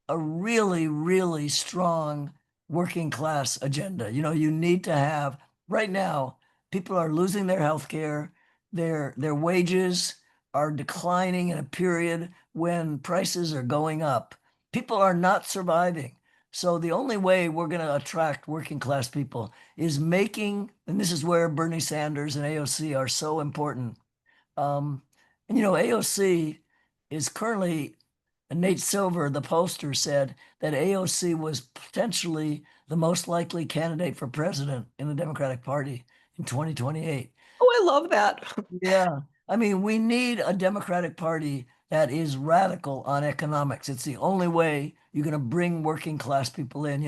a really, really strong working class agenda. You need to have, right now, people are losing their health care, their wages are declining in a period when prices are going up. People are not surviving. So the only way we're going to attract working class people is and this is where Bernie Sanders and AOC are so important. And AOC is currently, Nate Silver, the pollster, said that AOC was potentially the most likely candidate for president in the Democratic Party in 2028. Oh, I love that. Yeah. I mean, we need a Democratic Party that is radical on economics. It's the only way you're going to bring working class people in.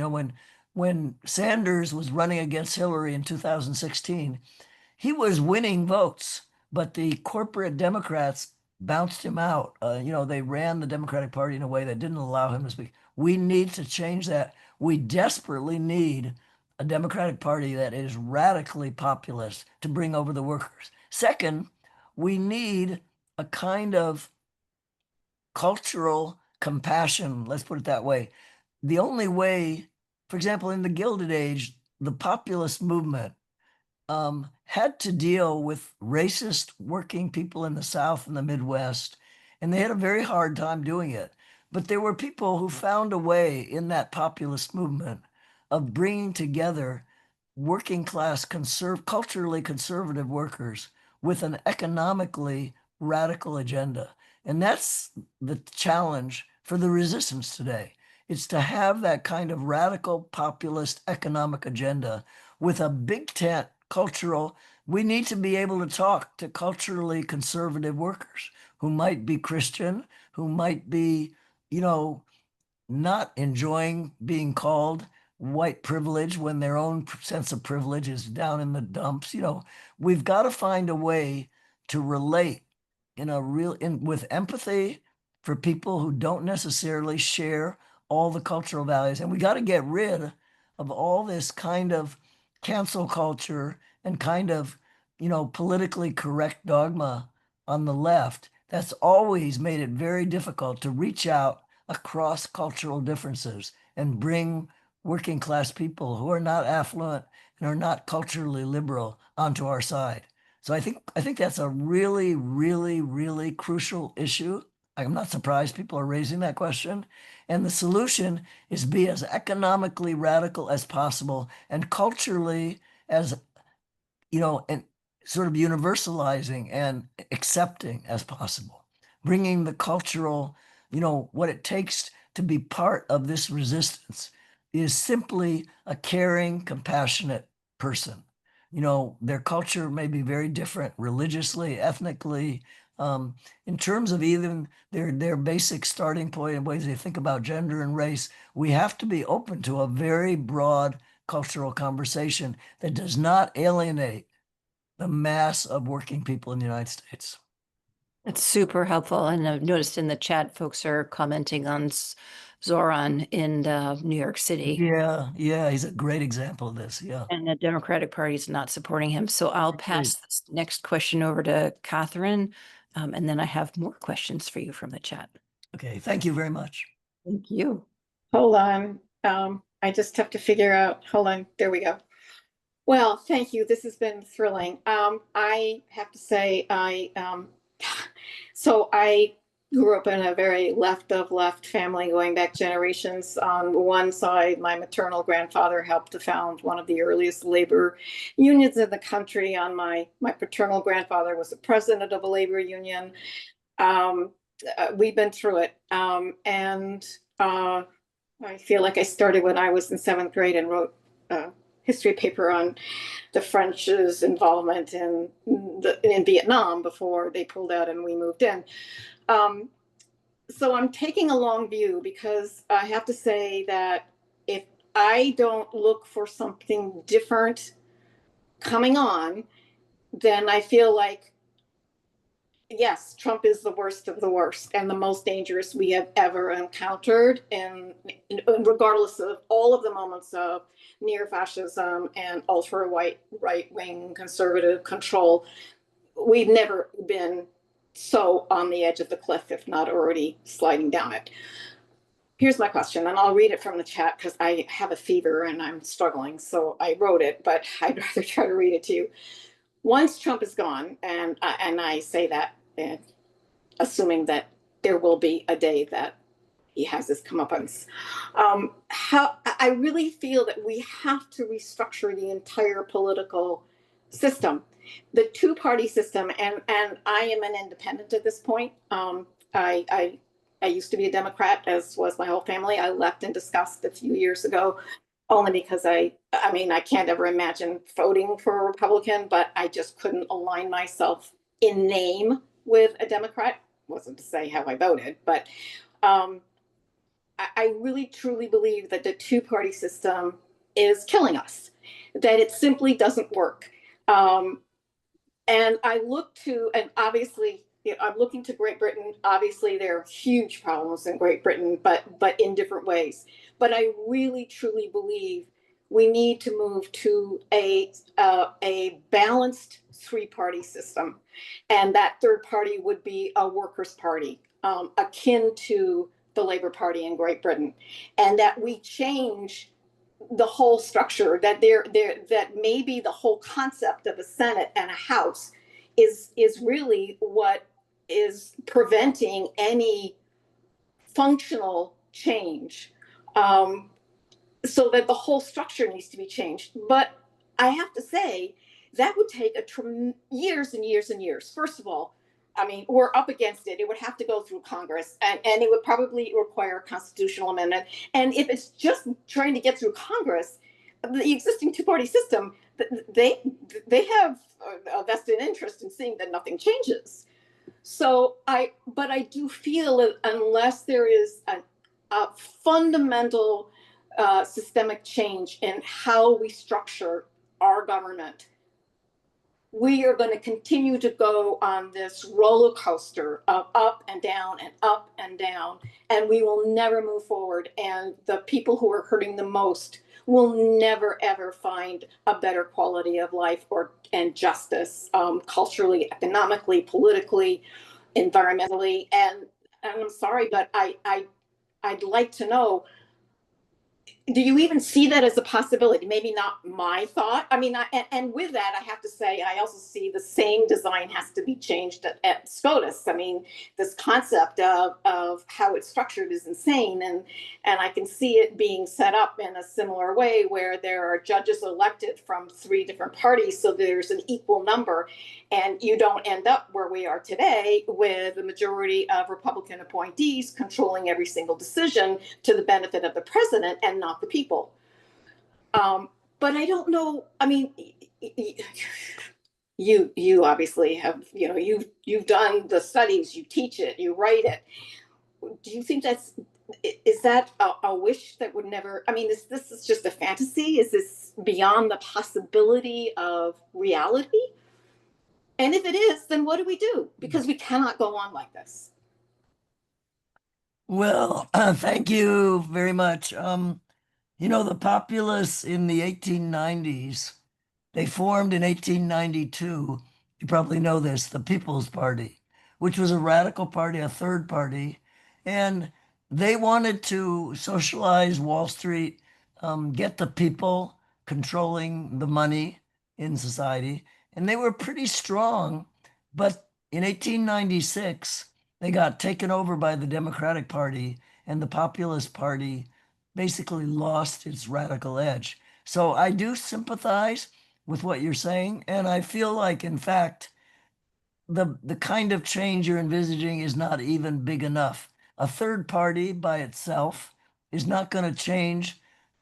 When Sanders was running against Hillary in 2016, he was winning votes, but the corporate Democrats bounced him out. They ran the Democratic Party in a way that didn't allow him to speak. We need to change that. We desperately need a Democratic Party that is radically populist to bring over the workers. Second, we need a kind of cultural compassion, let's put it that way. The only way, for example, in the Gilded Age, the populist movement had to deal with racist working people in the South and the Midwest, and they had a very hard time doing it. But there were people who found a way in that populist movement of bringing together working class, culturally conservative workers with an economically radical agenda. And that's the challenge for the resistance today. It's to have that kind of radical populist economic agenda with a big tent cultural, we need to be able to talk to culturally conservative workers who might be Christian, who might be, you know, not enjoying being called white privilege when their own sense of privilege is down in the dumps. We've got to find a way to relate with empathy for people who don't necessarily share all the cultural values. And we got to get rid of all this kind of cancel culture and kind of, politically correct dogma on the left that's always made it very difficult to reach out across cultural differences and bring working class people who are not affluent and are not culturally liberal onto our side. So I think that's a really, really, really crucial issue. I'm not surprised people are raising that question. And the solution is be as economically radical as possible and culturally as, and sort of universalizing and accepting as possible, bringing the cultural, what it takes to be part of this resistance is simply a caring, compassionate person. Their culture may be very different religiously, ethnically, in terms of even their basic starting point and ways they think about gender and race. We have to be open to a very broad cultural conversation that does not alienate the mass of working people in the United States. It's super helpful. And I've noticed in the chat, folks are commenting on Zoran in New York City. Yeah, he's a great example of this. Yeah. And the Democratic Party is not supporting him. So I'll pass this next question over to Catherine. And then I have more questions for you from the chat. Okay, thank you very much. Thank you. Hold on. I just have to figure out, hold on, there we go. Well, thank you. This has been thrilling. I have to say, so I grew up in a very left of left family going back generations. On one side, my maternal grandfather helped to found one of the earliest labor unions in the country. On my paternal grandfather was the president of a labor union. We've been through it. I feel like I started when I was in 7th grade and wrote a history paper on the French's involvement in Vietnam before they pulled out and we moved in. So I'm taking a long view because I have to say that if I don't look for something different coming on, then I feel like, yes, Trump is the worst of the worst and the most dangerous we have ever encountered, and regardless of all of the moments of near fascism and ultra right-wing conservative control, we've never been so on the edge of the cliff, if not already sliding down it. Here's my question, and I'll read it from the chat because I have a fever and I'm struggling, so I wrote it, but I'd rather try to read it to you. Once Trump is gone, and I say that assuming that there will be a day that he has his comeuppance, I really feel that we have to restructure the entire political system, the two-party system, and I am an independent at this point. I used to be a Democrat, as was my whole family. I left in disgust a few years ago, only because I can't ever imagine voting for a Republican, but I just couldn't align myself in name with a Democrat. Wasn't to say how I voted, but I really truly believe that the two-party system is killing us, that it simply doesn't work. And I look to, and obviously, I'm looking to Great Britain. Obviously, there are huge problems in Great Britain, but in different ways. But I really, truly believe we need to move to a balanced three-party system. And that third party would be a workers' party, akin to the Labour Party in Great Britain. And that we change the whole structure, that that maybe the whole concept of a Senate and a House is really what is preventing any functional change, so that the whole structure needs to be changed. But I have to say that would take years and years and years. First of all, I mean, we're up against it. It would have to go through Congress, and it would probably require a constitutional amendment. And if it's just trying to get through Congress, the existing two-party system they have a vested interest in seeing that nothing changes. So but I do feel that unless there is a fundamental systemic change in how we structure our government, we are going to continue to go on this roller coaster of up and down and up and down, and we will never move forward. And the people who are hurting the most will never ever find a better quality of life and justice, culturally, economically, politically, environmentally. And I'm sorry, but I'd like to know, do you even see that as a possibility? Maybe not my thought. I mean, and with that, I have to say, I also see the same design has to be changed at SCOTUS. I mean, this concept of how it's structured is insane. And I can see it being set up in a similar way where there are judges elected from 3 different parties. So there's an equal number. And you don't end up where we are today with a majority of Republican appointees controlling every single decision to the benefit of the president and not the people. But I don't know. I mean, you obviously have, you've done the studies, you teach it, you write it. Do you think is that a wish that would never, I mean, this is just a fantasy? Is this beyond the possibility of reality? And if it is, then what do we do? Because we cannot go on like this. Well, thank you very much. The populists in the 1890s, they formed in 1892. You probably know this, the People's Party, which was a radical party, a third party, and they wanted to socialize Wall Street, get the people controlling the money in society, and they were pretty strong. But in 1896, they got taken over by the Democratic Party, and the Populist Party basically lost its radical edge. So I do sympathize with what you're saying, and I feel like, in fact, the kind of change you're envisaging is not even big enough. A third party by itself is not going to change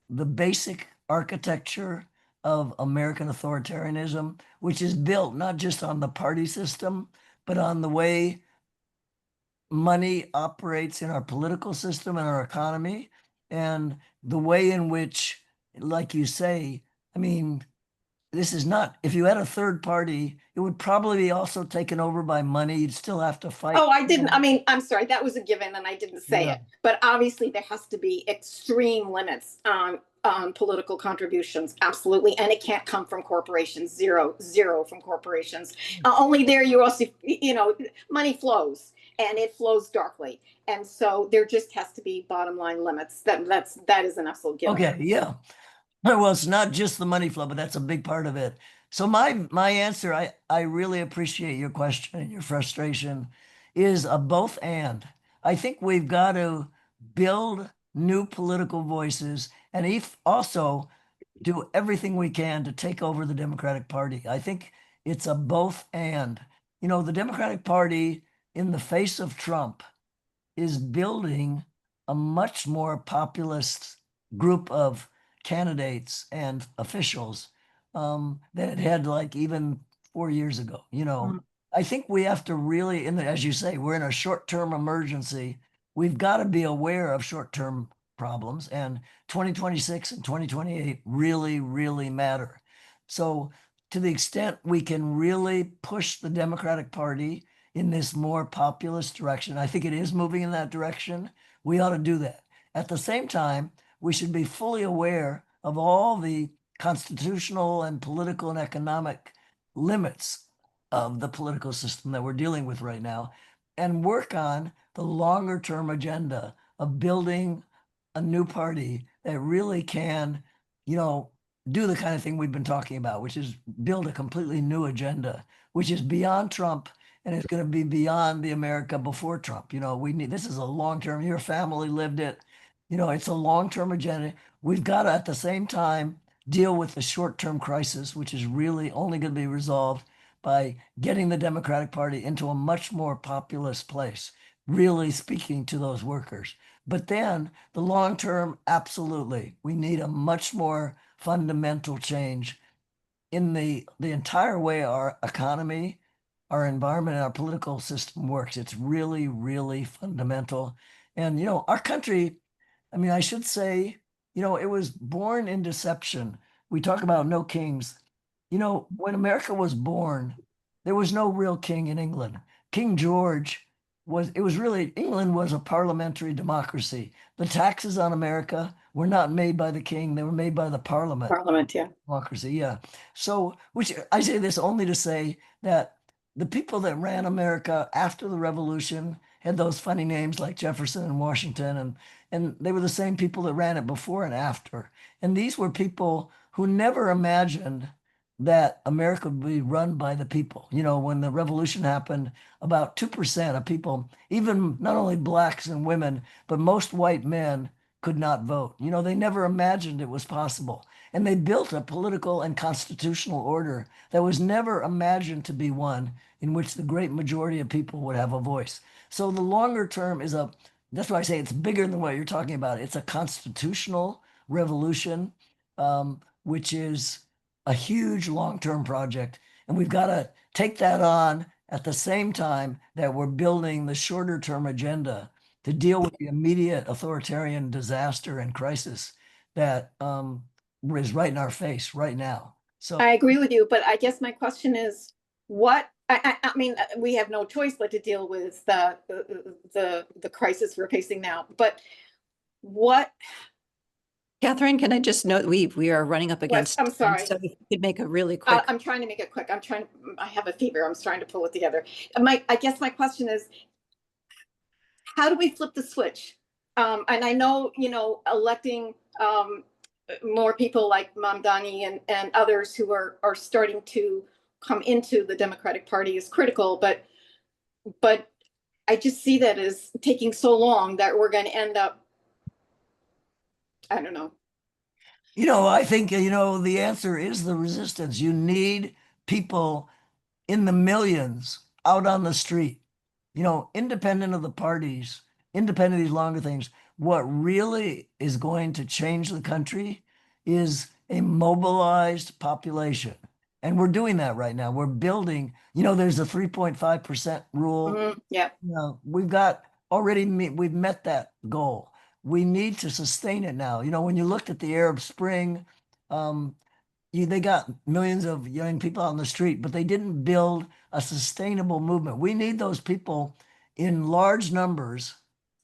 the basic architecture of American authoritarianism, which is built not just on the party system, but on the way money operates in our political system and our economy, and the way in which, like you say, I mean, this is not, if you had a third party, it would probably be also taken over by money. You'd still have to fight. Oh, I didn't. I mean, I'm sorry. That was a given and I didn't say Yeah. it. But obviously there has to be extreme limits on political contributions. Absolutely. And it can't come from corporations. Zero from corporations. Only there you also, money flows and it flows darkly. And so there just has to be bottom line limits. That is an absolute given. Okay, yeah. Well, it's not just the money flow, but that's a big part of it. So my answer, I really appreciate your question and your frustration, is a both and. I think we've got to build new political voices and also do everything we can to take over the Democratic Party. I think it's a both and. The Democratic Party, in the face of Trump, is building a much more populist group of candidates and officials than it had like even 4 years ago. I think we have to really, as you say, we're in a short-term emergency. We've got to be aware of short-term problems, and 2026 and 2028 really, really matter. So to the extent we can really push the Democratic Party in this more populist direction, I think it is moving in that direction, we ought to do that. At the same time, we should be fully aware of all the constitutional and political and economic limits of the political system that we're dealing with right now, and work on the longer term agenda of building a new party that really can, do the kind of thing we've been talking about, which is build a completely new agenda, which is beyond Trump and it's going to be beyond the America before Trump. This is a long-term, your family lived it, it's a long-term agenda. We've got to, at the same time, deal with the short-term crisis, which is really only going to be resolved by getting the Democratic Party into a much more populist place, really speaking to those workers. But then the long-term, absolutely, we need a much more fundamental change in the entire way our economy, our environment, and our political system works. It's really, really fundamental. And, you know, our country, I mean, I should say, you know, it was born in deception. We talk about no kings. You know, when America was born, there was no real king in England. King George it was really, England was a parliamentary democracy. The taxes on America were not made by the king, they were made by the parliament. Parliament, yeah. Democracy, yeah. So, which I say this only to say that the people that ran America after the Revolution had those funny names like Jefferson and Washington, and they were the same people that ran it before and after. And these were people who never imagined that America would be run by the people. You know, when the revolution happened, about 2% of people, even not only blacks and women, but most white men could not vote. You know, they never imagined it was possible. And they built a political and constitutional order that was never imagined to be one in which the great majority of people would have a voice. So the longer term is that's why I say it's bigger than what you're talking about. It's a constitutional revolution, which is a huge long-term project. And we've got to take that on at the same time that we're building the shorter term agenda to deal with the immediate authoritarian disaster and crisis that is right in our face right now. So I agree with you, but I guess my question is, I mean, we have no choice but to deal with the crisis we're facing now. But what? Catherine, can I just note, we are running up against. I'm sorry. So if you could make a really quick. I'm trying to make it quick. I have a fever. I'm trying to pull it together. I guess my question is, how do we flip the switch? And I know, you know, electing more people like Mamdani and others who are starting to come into the Democratic Party is critical, but I just see that as taking so long that we're going to end up, I don't know. you know, I think, you know, the answer is the resistance. You need people in the millions out on the street, you know, independent of the parties, independent of these longer things. What really is going to change the country is a mobilized population. And we're doing that right now. We're building, you know, there's a 3.5% rule. Yeah. You know, we've met that goal. We need to sustain it now. You know, when you looked at the Arab Spring, they got millions of young people on the street, but they didn't build a sustainable movement. We need those people in large numbers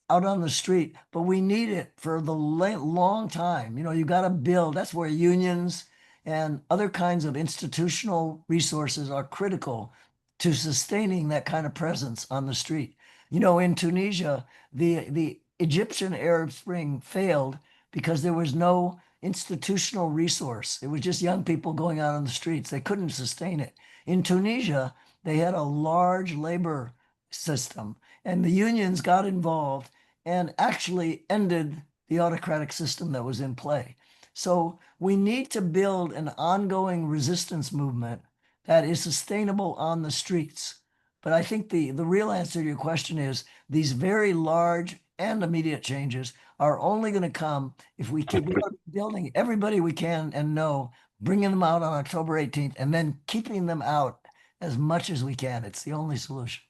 out on the street, but we need it for the long time. You know, you got to build. That's where unions and other kinds of institutional resources are critical to sustaining that kind of presence on the street. You know, in Tunisia, the Egyptian Arab Spring failed because there was no institutional resource. It was just young people going out on the streets. They couldn't sustain it. In Tunisia, they had a large labor system, and the unions got involved and actually ended the autocratic system that was in play. So we need to build an ongoing resistance movement that is sustainable on the streets. But I think the real answer to your question is these very large and immediate changes are only going to come if we keep building everybody we can and know, bringing them out on October 18th, and then keeping them out as much as we can. It's the only solution.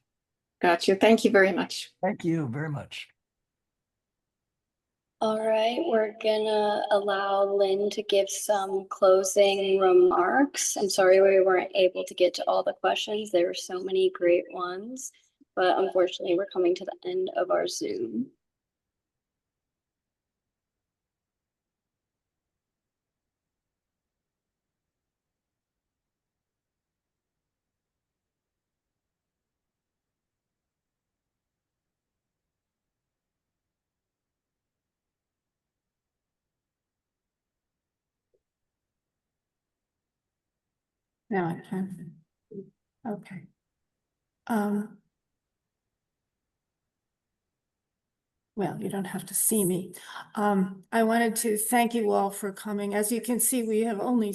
Gotcha. Thank you very much. Thank you very much. All right, we're gonna allow Lynn to give some closing remarks. I'm sorry we weren't able to get to all the questions. There were so many great ones, but unfortunately we're coming to the end of our Zoom. Now I can. Okay. Well, you don't have to see me. I wanted to thank you all for coming. As you can see, we have only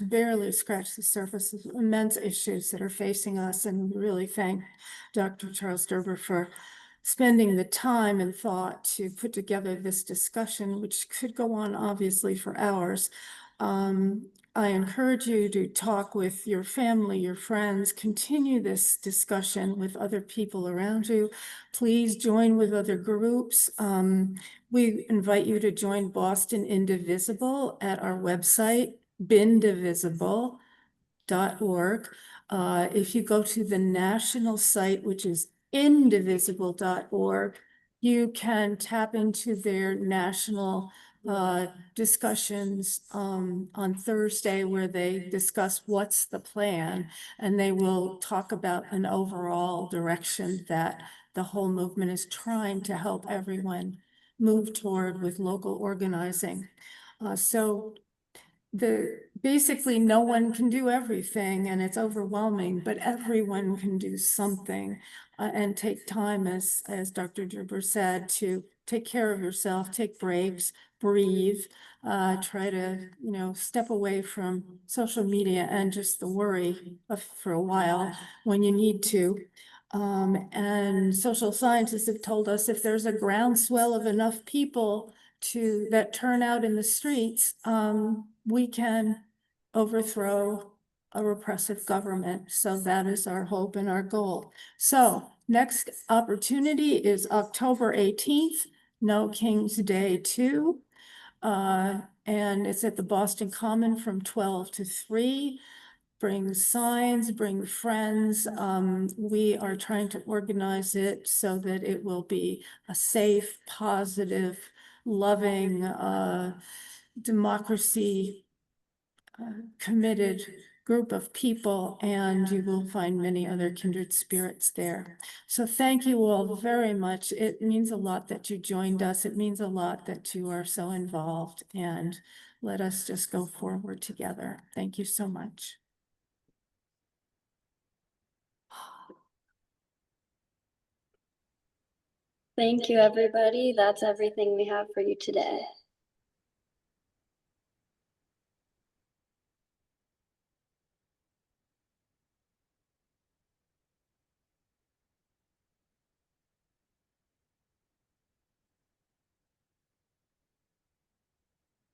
barely scratched the surface of immense issues that are facing us. And we really thank Dr. Charles Derber for spending the time and thought to put together this discussion, which could go on obviously for hours. I encourage you to talk with your family, your friends, continue this discussion with other people around you. Please join with other groups. We invite you to join Boston Indivisible at our website, bindivisible.org. If you go to the national site, which is indivisible.org, you can tap into their national discussions on Thursday, where they discuss what's the plan, and they will talk about an overall direction that the whole movement is trying to help everyone move toward with local organizing. So basically no one can do everything, and it's overwhelming, but everyone can do something, and take time, as Dr. Derber said, to take care of yourself, take breaks, breathe, try to, step away from social media and just the worry for a while when you need to. And social scientists have told us if there's a groundswell of enough people that turn out in the streets, we can overthrow a repressive government. So that is our hope and our goal. So next opportunity is October 18th, No King's Day 2. And it's at the Boston Common from 12 to 3. Bring signs, bring friends. We are trying to organize it so that it will be a safe, positive, loving, democracy committed group of people, and you will find many other kindred spirits there. So thank you all very much. It means a lot that you joined us. It means a lot that you are so involved, and let us just go forward together. Thank you so much. Thank you, everybody. That's everything we have for you today.